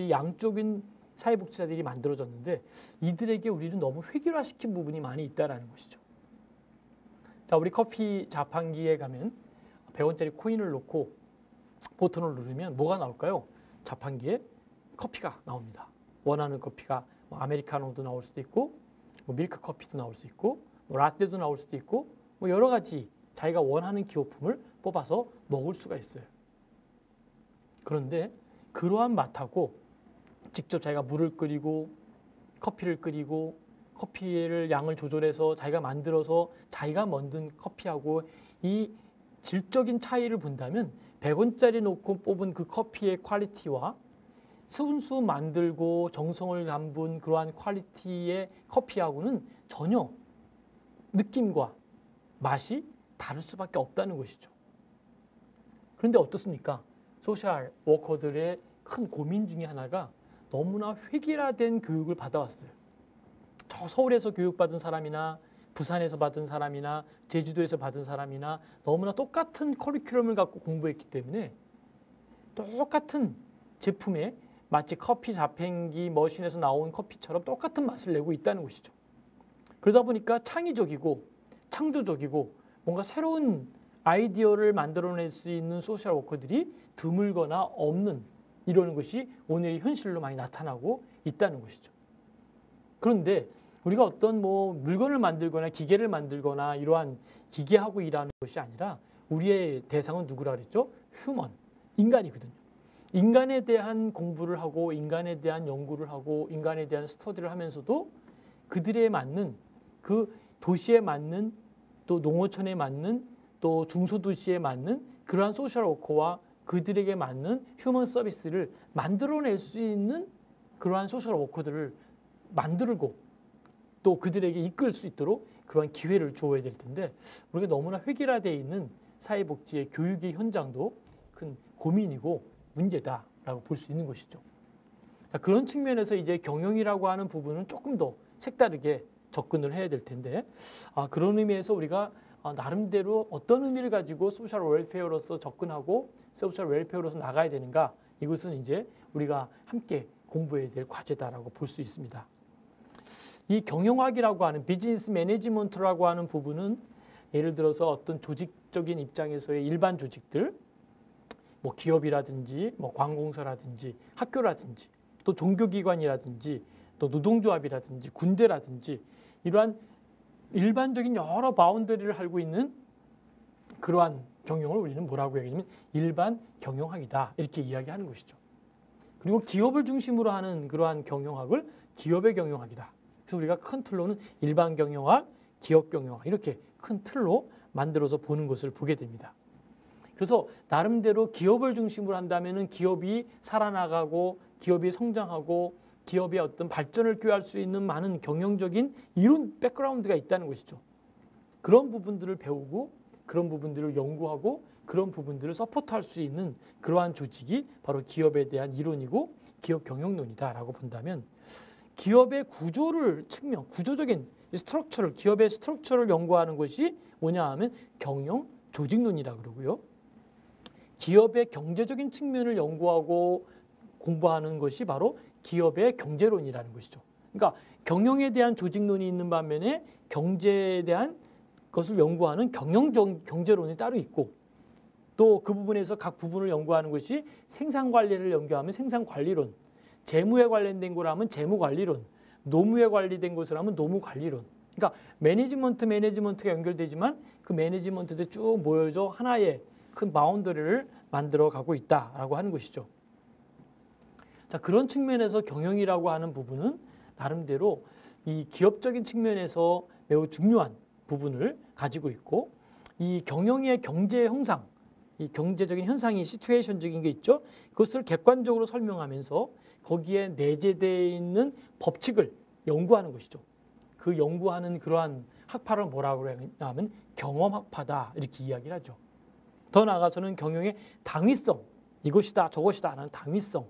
양적인 사회복지사들이 만들어졌는데 이들에게 우리는 너무 획일화시킨 부분이 많이 있다라는 것이죠. 자, 우리 커피 자판기에 가면 100원짜리 코인을 넣고 버튼을 누르면 뭐가 나올까요? 자판기에 커피가 나옵니다. 원하는 커피가 뭐 아메리카노도 나올 수도 있고 뭐 밀크 커피도 나올 수 있고 뭐 라떼도 나올 수도 있고 뭐 여러 가지 자기가 원하는 기호품을 뽑아서 먹을 수가 있어요. 그런데 그러한 맛하고 직접 자기가 물을 끓이고 커피를 끓이고 커피를 양을 조절해서 자기가 만들어서 자기가 만든 커피하고 이 질적인 차이를 본다면 100원짜리 놓고 뽑은 그 커피의 퀄리티와 순수 만들고 정성을 담은 그러한 퀄리티의 커피하고는 전혀 느낌과 맛이 다를 수밖에 없다는 것이죠. 그런데 어떻습니까? 소셜 워커들의 큰 고민 중에 하나가 너무나 획일화된 교육을 받아왔어요. 저 서울에서 교육받은 사람이나 부산에서 받은 사람이나 제주도에서 받은 사람이나 너무나 똑같은 커리큘럼을 갖고 공부했기 때문에 똑같은 제품에 마치 커피 자판기 머신에서 나온 커피처럼 똑같은 맛을 내고 있다는 것이죠. 그러다 보니까 창의적이고 창조적이고 뭔가 새로운 아이디어를 만들어낼 수 있는 소셜 워커들이 드물거나 없는 이러는 것이 오늘의 현실로 많이 나타나고 있다는 것이죠. 그런데 우리가 어떤 뭐 물건을 만들거나 기계를 만들거나 이러한 기계하고 일하는 것이 아니라 우리의 대상은 누구라 그랬죠? 휴먼, 인간이거든요. 인간에 대한 공부를 하고 인간에 대한 연구를 하고 인간에 대한 스터디를 하면서도 그들에 맞는 그 도시에 맞는 또 농어촌에 맞는 또 중소도시에 맞는 그러한 소셜 워커와 그들에게 맞는 휴먼 서비스를 만들어낼 수 있는 그러한 소셜 워커들을 만들고 또 그들에게 이끌 수 있도록 그러한 기회를 주어야 될 텐데 우리가 너무나 획일화되어 있는 사회복지의 교육의 현장도 큰 고민이고 문제다라고 볼 수 있는 것이죠. 자, 그런 측면에서 이제 경영이라고 하는 부분은 조금 더 색다르게 접근을 해야 될 텐데 그런 의미에서 우리가 나름대로 어떤 의미를 가지고 소셜 웰페어로서 접근하고 소셜 웰페어로서 나가야 되는가 이것은 이제 우리가 함께 공부해야 될 과제다라고 볼 수 있습니다. 이 경영학이라고 하는 비즈니스 매니지먼트라고 하는 부분은 예를 들어서 어떤 조직적인 입장에서의 일반 조직들 뭐 기업이라든지 뭐 관공서라든지 학교라든지 또 종교기관이라든지 또 노동조합이라든지 군대라든지 이러한 일반적인 여러 바운더리를 알고 있는 그러한 경영을 우리는 뭐라고 얘기하냐면 일반 경영학이다 이렇게 이야기하는 것이죠. 그리고 기업을 중심으로 하는 그러한 경영학을 기업의 경영학이다. 그래서 우리가 큰 틀로는 일반 경영학, 기업 경영학 이렇게 큰 틀로 만들어서 보는 것을 보게 됩니다. 그래서 나름대로 기업을 중심으로 한다면은 기업이 살아나가고 기업이 성장하고 기업의 어떤 발전을 꾀할 수 있는 많은 경영적인 이론 백그라운드가 있다는 것이죠. 그런 부분들을 배우고 그런 부분들을 연구하고 그런 부분들을 서포트할 수 있는 그러한 조직이 바로 기업에 대한 이론이고 기업 경영론이다라고 본다면 기업의 구조적인 스트럭처를 기업의 스트럭처를 연구하는 것이 뭐냐 하면 경영 조직론이라고 그러고요. 기업의 경제적인 측면을 연구하고 공부하는 것이 바로 기업의 경제론이라는 것이죠. 그러니까 경영에 대한 조직론이 있는 반면에 경제에 대한 것을 연구하는 경제론이 따로 있고 또 그 부분에서 각 부분을 연구하는 것이 생산관리를 연구하면 생산관리론, 재무에 관련된 거라면 재무관리론, 노무에 관련된 것을 하면 노무관리론. 그러니까 매니지먼트가 연결되지만 그 매니지먼트들이 쭉 모여져 하나의 큰 바운더리를 만들어 가고 있다라고 하는 것이죠. 자, 그런 측면에서 경영이라고 하는 부분은 나름대로 이 기업적인 측면에서 매우 중요한 부분을 가지고 있고 이 경영의 경제 형상, 이 경제적인 현상이 시츄에이션적인 게 있죠. 그것을 객관적으로 설명하면서 거기에 내재되어 있는 법칙을 연구하는 것이죠. 그 연구하는 그러한 학파를 뭐라고 하냐면 경험학파다 이렇게 이야기를 하죠. 더 나아가서는 경영의 당위성, 이것이다 저것이다 하는 당위성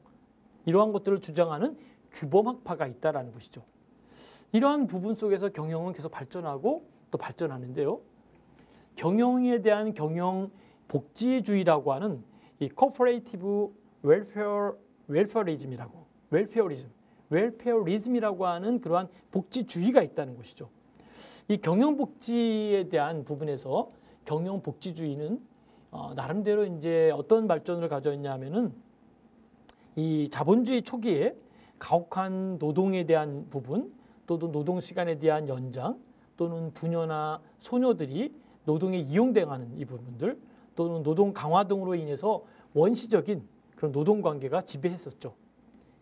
이러한 것들을 주장하는 규범학파가 있다라는 것이죠. 이러한 부분 속에서 경영은 계속 발전하고 또 발전하는데요. 경영에 대한 경영 복지주의라고 하는 이 코퍼레이티브 웰페어리즘이라고 웰페어리즘이라고 하는 그러한 복지주의가 있다는 것이죠. 이 경영복지에 대한 부분에서 경영복지주의는 나름대로 이제 어떤 발전을 가져있냐면은 이 자본주의 초기에 가혹한 노동에 대한 부분, 또는 노동 시간에 대한 연장, 또는 부녀나 소녀들이 노동에 이용당하는 이 부분들, 또는 노동 강화 등으로 인해서 원시적인 그런 노동 관계가 지배했었죠.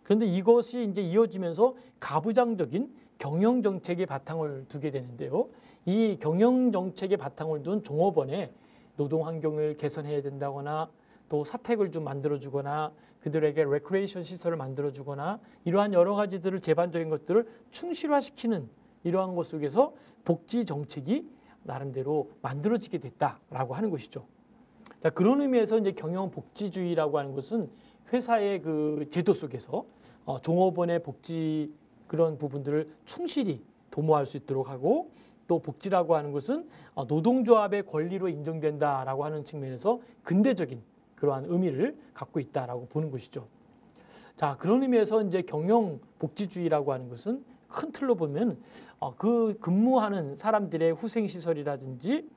그런데 이것이 이제 이어지면서 가부장적인 경영 정책의 바탕을 두게 되는데요. 이 경영 정책의 바탕을 둔 종업원의 노동 환경을 개선해야 된다거나 또 사택을 좀 만들어주거나 그들에게 레크레이션 시설을 만들어주거나 이러한 여러 가지들을 제반적인 것들을 충실화시키는 이러한 것 속에서 복지 정책이 나름대로 만들어지게 됐다라고 하는 것이죠. 자, 그런 의미에서 이제 경영복지주의라고 하는 것은 회사의 그 제도 속에서 종업원의 복지 그런 부분들을 충실히 도모할 수 있도록 하고 또 복지라고 하는 것은 노동조합의 권리로 인정된다라고 하는 측면에서 근대적인 그러한 의미를 갖고 있다라고 보는 것이죠. 자, 그런 의미에서 이제 경영복지주의라고 하는 것은 큰 틀로 보면 그 근무하는 사람들의 후생시설이라든지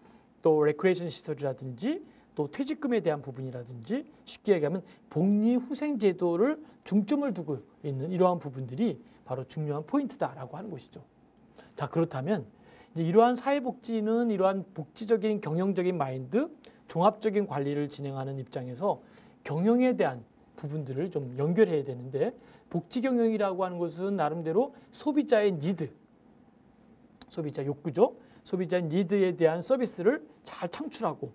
또 레크레이션 시설이라든지 또 퇴직금에 대한 부분이라든지 쉽게 얘기하면 복리후생제도를 중점을 두고 있는 이러한 부분들이 바로 중요한 포인트다라고 하는 것이죠. 자, 그렇다면 이제 이러한 사회복지는 이러한 복지적인 경영적인 마인드, 종합적인 관리를 진행하는 입장에서 경영에 대한 부분들을 좀 연결해야 되는데 복지 경영이라고 하는 것은 나름대로 소비자의 니드, 소비자 욕구죠. 소비자의 니드에 대한 서비스를 잘 창출하고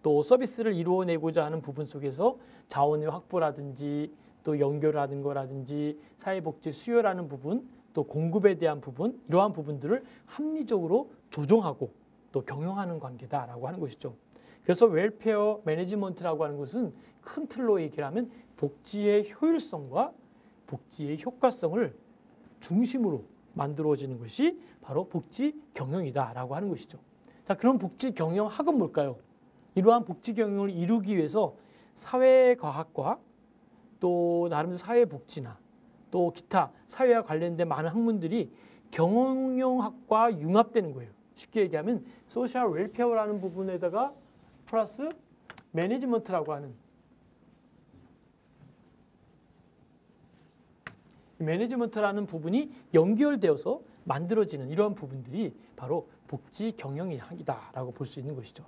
또 서비스를 이루어내고자 하는 부분 속에서 자원의 확보라든지 또 연결하는 거라든지 사회복지 수요라는 부분 또 공급에 대한 부분 이러한 부분들을 합리적으로 조정하고 또 경영하는 관계다라고 하는 것이죠. 그래서 웰페어 매니지먼트라고 하는 것은 큰 틀로 얘기를 하면 복지의 효율성과 복지의 효과성을 중심으로 만들어지는 것이 바로 복지 경영이다라고 하는 것이죠. 자, 그럼 복지 경영학은 뭘까요? 이러한 복지 경영을 이루기 위해서 사회과학과 또 나름대로 사회복지나 또 기타 사회와 관련된 많은 학문들이 경영학과 융합되는 거예요. 쉽게 얘기하면 소셜 웰페어라는 부분에다가 플러스 매니지먼트라고 하는 매니지먼트라는 부분이 연결되어서 만들어지는 이러한 부분들이 바로 복지 경영학이다라고 볼 수 있는 것이죠.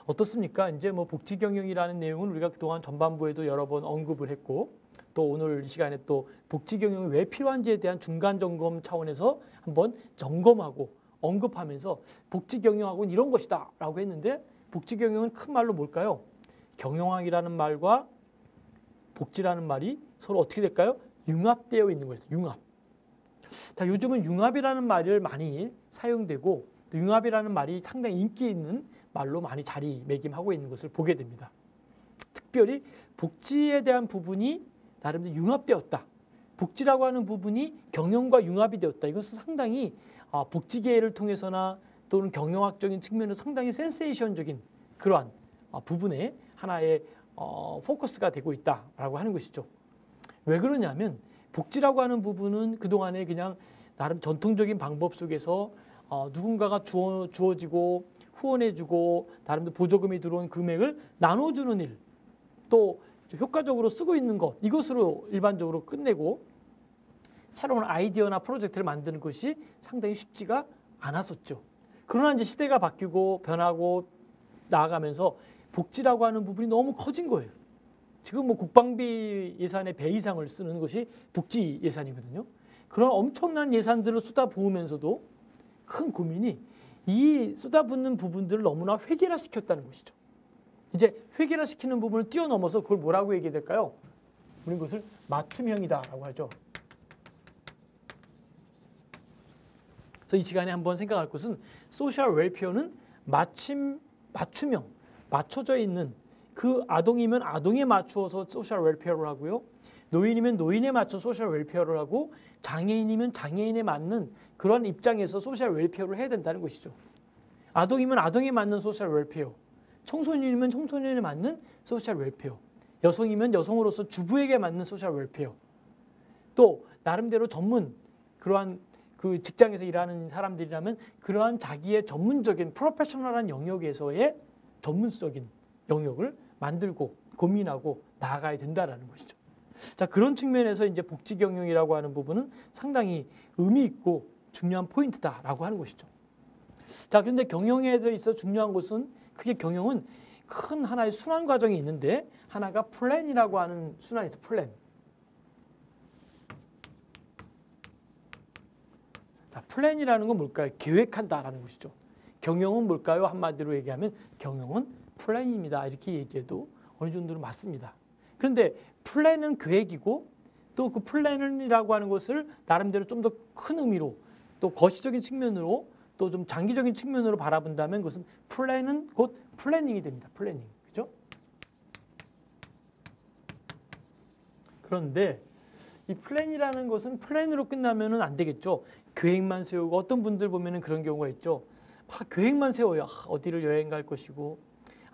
어떻습니까? 이제 뭐 복지 경영이라는 내용은 우리가 그동안 전반부에도 여러 번 언급을 했고 또 오늘 이 시간에 또 복지 경영이 왜 필요한지에 대한 중간 점검 차원에서 한번 점검하고 언급하면서 복지 경영학은 이런 것이다 라고 했는데 복지 경영은 큰 말로 뭘까요? 경영학이라는 말과 복지라는 말이 서로 어떻게 될까요? 융합되어 있는 것이죠. 융합. 자, 요즘은 융합이라는 말을 많이 사용되고 또 융합이라는 말이 상당히 인기 있는 말로 많이 자리매김하고 있는 것을 보게 됩니다. 특별히 복지에 대한 부분이 나름대로 융합되었다. 복지라고 하는 부분이 경영과 융합이 되었다. 이것은 상당히 복지계를 통해서나 또는 경영학적인 측면에서 상당히 센세이션적인 그러한 부분에 하나의 포커스가 되고 있다라고 하는 것이죠. 왜 그러냐면 복지라고 하는 부분은 그동안에 그냥 나름 전통적인 방법 속에서 누군가가 주어지고 후원해주고 나름대로 보조금이 들어온 금액을 나눠주는 일, 또 효과적으로 쓰고 있는 것 이것으로 일반적으로 끝내고 새로운 아이디어나 프로젝트를 만드는 것이 상당히 쉽지가 않았었죠. 그러나 이제 시대가 바뀌고 변하고 나아가면서 복지라고 하는 부분이 너무 커진 거예요. 지금 뭐 국방비 예산의 배 이상을 쓰는 것이 복지 예산이거든요. 그런 엄청난 예산들을 쏟아부으면서도 큰 고민이 이 쏟아붓는 부분들을 너무나 획일화시켰다는 것이죠. 이제 획일화시키는 부분을 뛰어넘어서 그걸 뭐라고 얘기해야 될까요? 우리는 그것을 맞춤형이다라고 하죠. 그래서 이 시간에 한번 생각할 것은 소셜 웰페어는 맞춤형, 맞춰져 있는 그 아동이면 아동에 맞추어서 소셜 웰페어를 하고요. 노인이면 노인에 맞춰 소셜 웰페어를 하고 장애인이면 장애인에 맞는 그런 입장에서 소셜 웰페어를 해야 된다는 것이죠. 아동이면 아동에 맞는 소셜 웰페어, 청소년이면 청소년에 맞는 소셜 웰페어, 여성이면 여성으로서 주부에게 맞는 소셜 웰페어, 또 나름대로 전문 그러한 그 직장에서 일하는 사람들이라면 그러한 자기의 전문적인 프로페셔널한 영역에서의 전문적인 영역을 만들고 고민하고 나아가야 된다라는 것이죠. 자, 그런 측면에서 이제 복지 경영이라고 하는 부분은 상당히 의미 있고 중요한 포인트다라고 하는 것이죠. 자, 그런데 경영에 있어 중요한 것은 크게 경영은 큰 하나의 순환 과정이 있는데 하나가 플랜이라고 하는 순환이 있어요. 플랜. 자, 플랜이라는 건 뭘까요? 계획한다라는 것이죠. 경영은 뭘까요? 한마디로 얘기하면 경영은 플랜입니다. 이렇게 얘기해도 어느 정도는 맞습니다. 그런데 플랜은 계획이고 또 그 플랜이라고 하는 것을 나름대로 좀 더 큰 의미로 또 거시적인 측면으로 또 좀 장기적인 측면으로 바라본다면 그것은 플랜은 곧 플래닝이 됩니다. 플래닝. 그죠? 그런데 이 플랜이라는 것은 플랜으로 끝나면은 안 되겠죠. 계획만 세우고 어떤 분들 보면은 그런 경우가 있죠. 막 계획만 세워요. 어디를 여행 갈 것이고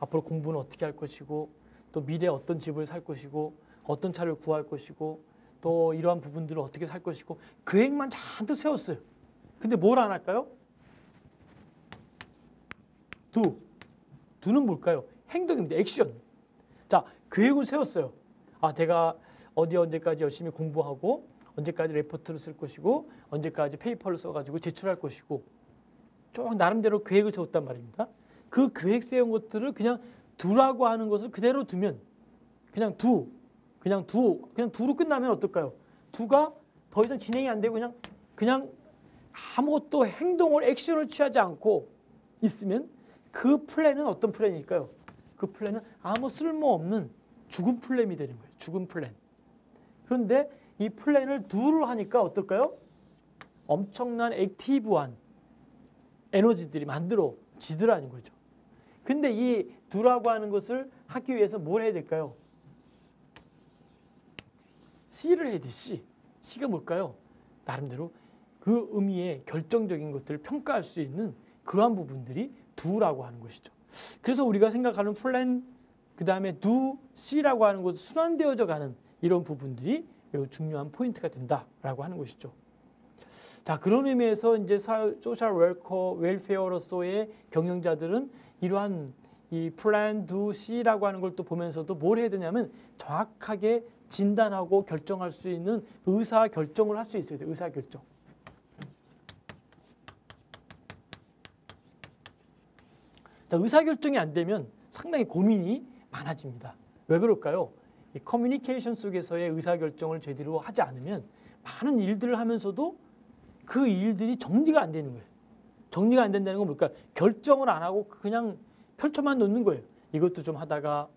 앞으로 공부는 어떻게 할 것이고 또 미래에 어떤 집을 살 것이고 어떤 차를 구할 것이고 또 이러한 부분들을 어떻게 살 것이고 계획만 잔뜩 세웠어요. 근데 뭘 안 할까요? 두는 뭘까요? 행동입니다. 액션. 자, 계획을 세웠어요. 아, 내가 언제까지 열심히 공부하고 언제까지 레포트를 쓸 것이고 언제까지 페이퍼를 써가지고 제출할 것이고 쭉 나름대로 계획을 세웠단 말입니다. 그 계획 세운 것들을 그냥 두라고 하는 것을 그대로 두면 그냥 두로 끝나면 어떨까요? 두가 더 이상 진행이 안 되고 그냥 아무것도 행동을 액션을 취하지 않고 있으면 그 플랜은 어떤 플랜일까요? 그 플랜은 아무 쓸모없는 죽은 플랜이 되는 거예요. 죽은 플랜. 그런데 이 플랜을 두로 하니까 어떨까요? 엄청난 액티브한 에너지들이 만들어지더라는 거죠. 근데 이 두라고 하는 것을 하기 위해서 뭘 해야 될까요? C를 해야 돼. C가 뭘까요? 나름대로 그 의미의 결정적인 것들을 평가할 수 있는 그러한 부분들이 두라고 하는 것이죠. 그래서 우리가 생각하는 플랜, 그 다음에 두, C라고 하는 것은 순환되어져 가는 이런 부분들이 매우 중요한 포인트가 된다라고 하는 것이죠. 자, 그런 의미에서 이제 소셜 웰페어로서의 경영자들은 이러한 이 플랜, 두, C라고 하는 걸 또 보면서도 뭘 해야 되냐면 정확하게 진단하고 결정할 수 있는 의사 결정을 할 수 있어야 돼요. 의사 결정. 자, 의사 결정이 안 되면 상당히 고민이 많아집니다. 왜 그럴까요? 이 커뮤니케이션 속에서의 의사 결정을 제대로 하지 않으면 많은 일들을 하면서도 그 일들이 정리가 안 되는 거예요. 정리가 안 된다는 건 뭘까요? 결정을 안 하고 그냥 펼쳐만 놓는 거예요. 이것도 좀 하다가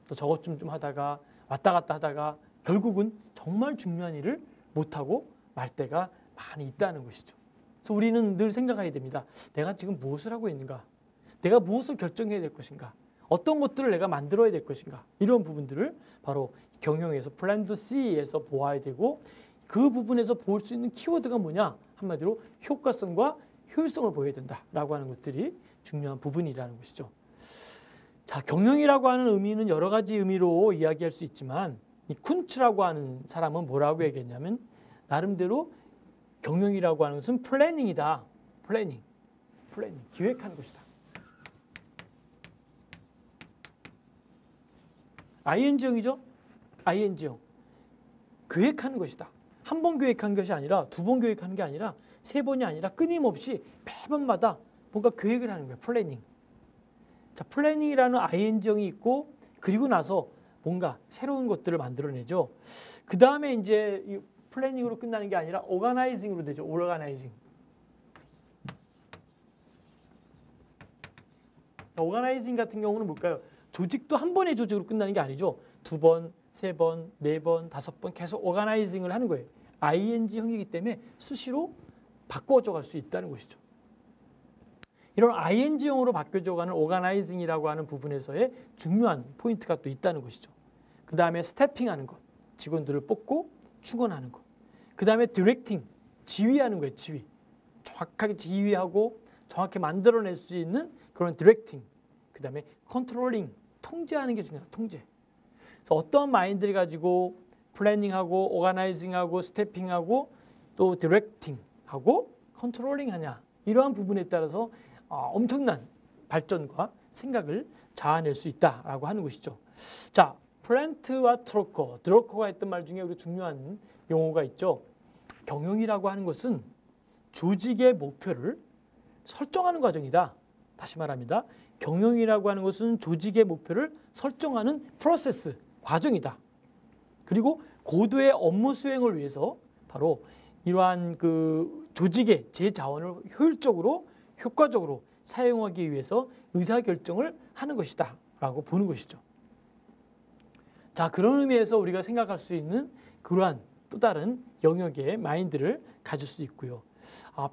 또 저것 좀 하다가 왔다 갔다 하다가 결국은 정말 중요한 일을 못하고 말 때가 많이 있다는 것이죠. 그래서 우리는 늘 생각해야 됩니다. 내가 지금 무엇을 하고 있는가? 내가 무엇을 결정해야 될 것인가? 어떤 것들을 내가 만들어야 될 것인가? 이런 부분들을 바로 경영에서 플랜2 C에서 보아야 되고 그 부분에서 볼 수 있는 키워드가 뭐냐? 한마디로 효과성과 효율성을 보여야 된다라고 하는 것들이 중요한 부분이라는 것이죠. 자, 경영이라고 하는 의미는 여러 가지 의미로 이야기할 수 있지만 이 쿤츠라고 하는 사람은 뭐라고 얘기했냐면 나름대로 경영이라고 하는 것은 플래닝이다. 플래닝. 기획하는 것이다. ING형이죠? ING형. 계획하는 것이다. 한 번 계획한 것이 아니라 두 번 계획하는 게 아니라 세 번이 아니라 끊임없이 매번마다 뭔가 계획을 하는 거예요. 플래닝. 자, 플래닝이라는 ING형이 있고 그리고 나서 뭔가 새로운 것들을 만들어내죠. 그 다음에 이제 이 플래닝으로 끝나는 게 아니라 오가나이징으로 되죠. 오가나이징. 오가나이징 같은 경우는 뭘까요? 조직도 한 번의 조직으로 끝나는 게 아니죠. 두 번, 세 번, 네 번, 다섯 번 계속 오가나이징을 하는 거예요. ING형이기 때문에 수시로 바꿔줘 갈 수 있다는 것이죠. 이런 ING형으로 바뀌어져가는 오가나이징이라고 하는 부분에서의 중요한 포인트가 또 있다는 것이죠. 그 다음에 스태핑하는 것, 직원들을 뽑고 충원하는 것. 그 다음에 디렉팅, 지휘하는 거예요. 지휘. 정확하게 지휘하고 정확히 만들어낼 수 있는 그런 디렉팅. 그 다음에 컨트롤링, 통제하는 게 중요하다. 통제. 그래서 어떠한 마인드를 가지고 플래닝하고 오가나이징하고 스태핑하고 또 디렉팅하고 컨트롤링 하냐, 이러한 부분에 따라서 엄청난 발전과 생각을 자아낼 수 있다라고 하는 것이죠. 자, 플랜트와 드러커가 했던 말 중에 우리 중요한 용어가 있죠. 경영이라고 하는 것은 조직의 목표를 설정하는 과정이다. 다시 말합니다. 경영이라고 하는 것은 조직의 목표를 설정하는 프로세스, 과정이다. 그리고 고도의 업무 수행을 위해서 바로 이러한 그 조직의 제 자원을 효율적으로, 효과적으로 사용하기 위해서 의사결정을 하는 것이다 라고 보는 것이죠. 자, 그런 의미에서 우리가 생각할 수 있는 그러한 또 다른 영역의 마인드를 가질 수 있고요.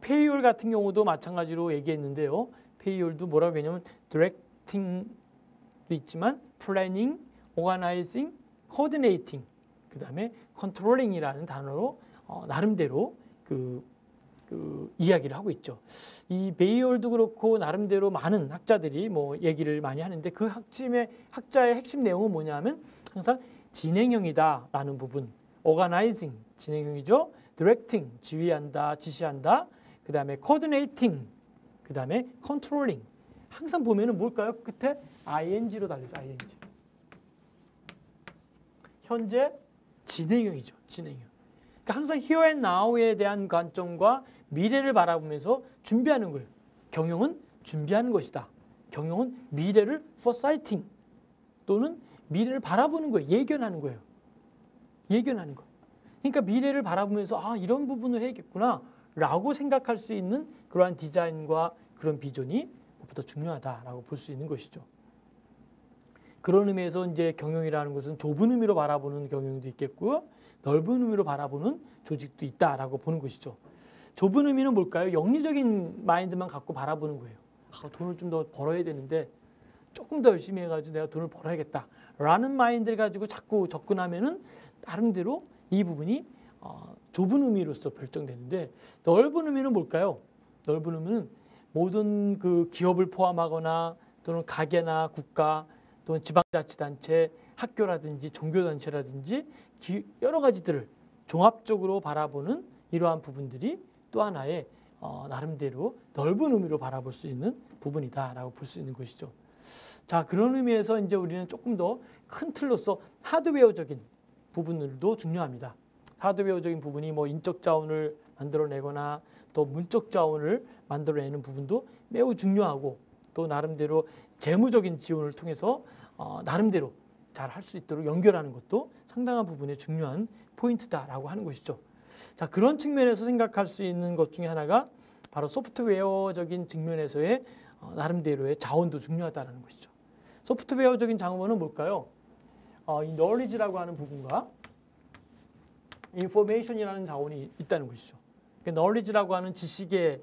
페이올 같은 경우도 마찬가지로 얘기했는데요. 페이올도 뭐라고 했냐면 디렉팅도 있지만 플래닝, 오가나이징, 코디네이팅, 그 다음에 컨트롤링이라는 단어로 나름대로 그 이야기를 하고 있죠. 이 베이올도 그렇고 나름대로 많은 학자들이 뭐 얘기를 많이 하는데 그 학자의 핵심 내용은 뭐냐면 항상 진행형이다라는 부분, 오가나이징 진행형이죠. 디렉팅 지휘한다, 지시한다. 그 다음에 코디네이팅, 그 다음에 컨트롤링. 항상 보면은 뭘까요? 끝에 ing로 달려서 ing. 현재 진행형이죠. 진행형. 그러니까 항상 here and now에 대한 관점과 미래를 바라보면서 준비하는 거예요. 경영은 준비하는 것이다. 경영은 미래를 foresighting 또는 미래를 바라보는 거예요. 예견하는 거예요. 예견하는 거. 그러니까 미래를 바라보면서 이런 부분을 해야겠구나 라고 생각할 수 있는 그러한 디자인과 그런 비전이 무엇보다 중요하다라고 볼 수 있는 것이죠. 그런 의미에서 이제 경영이라는 것은 좁은 의미로 바라보는 경영도 있겠고요. 넓은 의미로 바라보는 조직도 있다라고 보는 것이죠. 좁은 의미는 뭘까요? 영리적인 마인드만 갖고 바라보는 거예요. 돈을 좀 더 벌어야 되는데 조금 더 열심히 해가지고 내가 돈을 벌어야겠다라는 마인드를 가지고 자꾸 접근하면은 나름대로 이 부분이 좁은 의미로서 결정되는데 넓은 의미는 뭘까요? 넓은 의미는 모든 그 기업을 포함하거나 또는 가게나 국가 또는 지방자치단체, 학교라든지 종교단체라든지 여러 가지들을 종합적으로 바라보는 이러한 부분들이 또 하나의 나름대로 넓은 의미로 바라볼 수 있는 부분이다라고 볼 수 있는 것이죠. 자, 그런 의미에서 이제 우리는 조금 더 큰 틀로서 하드웨어적인 부분들도 중요합니다. 하드웨어적인 부분이 뭐 인적 자원을 만들어내거나 또 문적 자원을 만들어내는 부분도 매우 중요하고 또 나름대로 재무적인 지원을 통해서 나름대로 잘 할 수 있도록 연결하는 것도 상당한 부분의 중요한 포인트다라고 하는 것이죠. 자, 그런 측면에서 생각할 수 있는 것 중에 하나가 바로 소프트웨어적인 측면에서의 나름대로의 자원도 중요하다는 것이죠. 소프트웨어적인 자원은 뭘까요? 이 knowledge라고 하는 부분과 information이라는 자원이 있다는 것이죠. knowledge라고 하는 지식의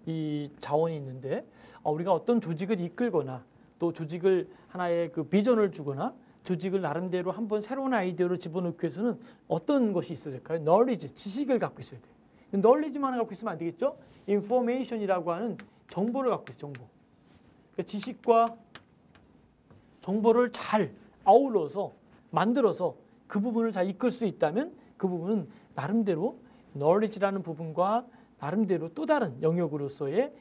이 자원이 있는데 우리가 어떤 조직을 이끌거나 또 조직을 하나의 그 비전을 주거나 조직을 나름대로 한번 새로운 아이디어를 집어넣기 위해서는 어떤 것이 있어야 될까요? knowledge, 지식을 갖고 있어야 돼요. knowledge만 갖고 있으면 안 되겠죠? information이라고 하는 정보를 갖고 있어요. 정보. 그러니까 지식과 정보를 잘 아울러서 만들어서 그 부분을 잘 이끌 수 있다면 그 부분은 나름대로 knowledge라는 부분과 나름대로 또 다른 영역으로서의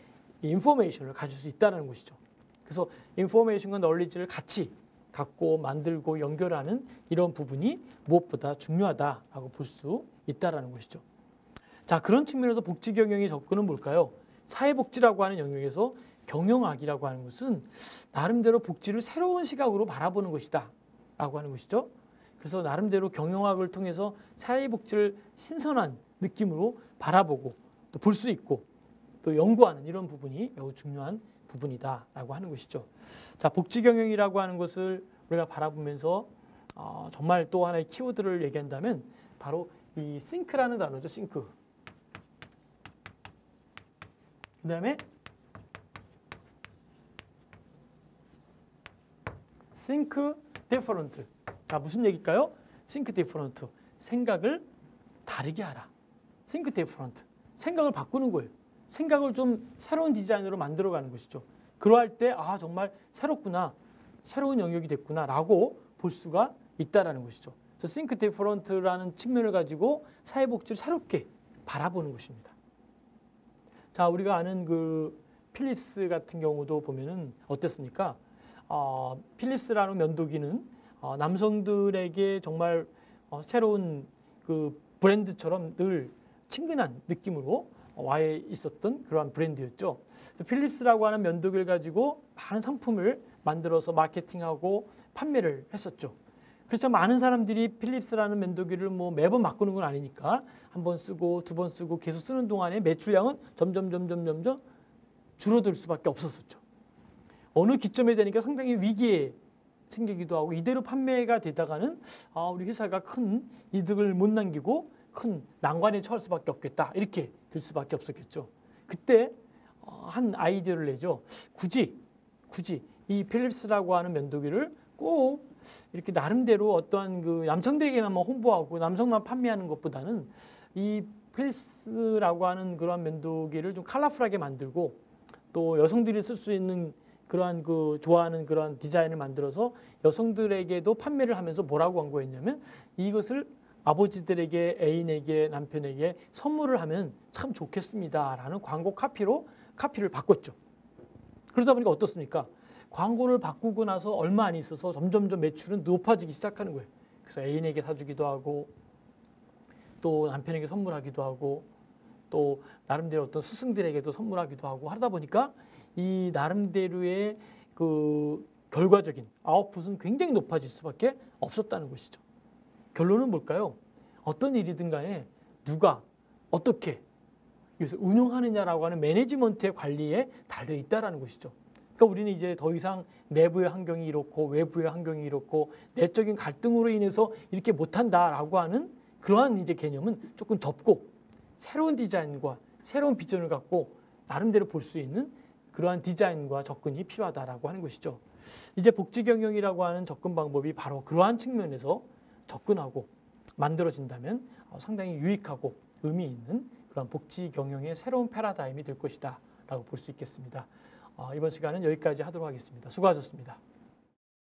인포메이션을 가질 수 있다는 것이죠. 그래서 인포메이션과 knowledge를 같이 갖고 만들고 연결하는 이런 부분이 무엇보다 중요하다라고 볼 수 있다는 것이죠. 자, 그런 측면에서 복지 경영의 접근은 뭘까요? 사회복지라고 하는 영역에서 경영학이라고 하는 것은 나름대로 복지를 새로운 시각으로 바라보는 것이다 라고 하는 것이죠. 그래서 나름대로 경영학을 통해서 사회복지를 신선한 느낌으로 바라보고 또 볼 수 있고 또 연구하는 이런 부분이 매우 중요한 부분이다라고 하는 것이죠. 자, 복지 경영이라고 하는 것을 우리가 바라보면서 정말 또 하나의 키워드를 얘기한다면 바로 이 싱크라는 단어죠. 싱크. 그 다음에 think different. 자, 무슨 얘기일까요? think different. 생각을 다르게 하라. think different. 생각을 바꾸는 거예요. 생각을 좀 새로운 디자인으로 만들어가는 것이죠. 그러할 때 정말 새롭구나, 새로운 영역이 됐구나라고 볼 수가 있다라는 것이죠. 그래서 think different라는 측면을 가지고 사회복지를 새롭게 바라보는 것입니다. 자, 우리가 아는 그 필립스 같은 경우도 보면은 어땠습니까? 필립스라는 면도기는 남성들에게 정말 새로운 그 브랜드처럼 늘 친근한 느낌으로 와 있었던 그러한 브랜드였죠. 필립스라고 하는 면도기를 가지고 많은 상품을 만들어서 마케팅하고 판매를 했었죠. 그래서 많은 사람들이 필립스라는 면도기를 뭐 매번 바꾸는 건 아니니까 한 번 쓰고 두 번 쓰고 계속 쓰는 동안에 매출량은 점점 줄어들 수밖에 없었었죠. 어느 기점에 되니까 상당히 위기에 생기기도 하고 이대로 판매가 되다가는 우리 회사가 큰 이득을 못 남기고 큰 난관에 처할 수밖에 없겠다 이렇게 될 수밖에 없었겠죠. 그때 한 아이디어를 내죠. 굳이 이 필립스라고 하는 면도기를 꼭 이렇게 나름대로 어떠한 그 남성들에게만 홍보하고 남성만 판매하는 것보다는 이 필립스라고 하는 그러한 면도기를 좀 컬러풀하게 만들고 또 여성들이 쓸 수 있는 그러한 그 좋아하는 그러한 디자인을 만들어서 여성들에게도 판매를 하면서 뭐라고 광고했냐면 이것을 아버지들에게 애인에게 남편에게 선물을 하면 참 좋겠습니다라는 광고 카피를 바꿨죠. 그러다 보니까 어떻습니까? 광고를 바꾸고 나서 얼마 안 있어서 점점 매출은 높아지기 시작하는 거예요. 그래서 애인에게 사주기도 하고 또 남편에게 선물하기도 하고 또 나름대로 어떤 스승들에게도 선물하기도 하고 하다 보니까 이 나름대로의 그 결과적인 아웃풋은 굉장히 높아질 수밖에 없었다는 것이죠. 결론은 뭘까요? 어떤 일이든 간에 누가 어떻게 이것을 운영하느냐라고 하는 매니지먼트의 관리에 달려 있다는 것이죠. 그러니까 우리는 이제 더 이상 내부의 환경이 이렇고 외부의 환경이 이렇고 내적인 갈등으로 인해서 이렇게 못한다라고 하는 그러한 이제 개념은 조금 접고 새로운 디자인과 새로운 비전을 갖고 나름대로 볼 수 있는 그러한 디자인과 접근이 필요하다라고 하는 것이죠. 이제 복지 경영이라고 하는 접근 방법이 바로 그러한 측면에서 접근하고 만들어진다면 상당히 유익하고 의미 있는 그런 복지 경영의 새로운 패러다임이 될 것이다 라고 볼 수 있겠습니다. 이번 시간은 여기까지 하도록 하겠습니다. 수고하셨습니다.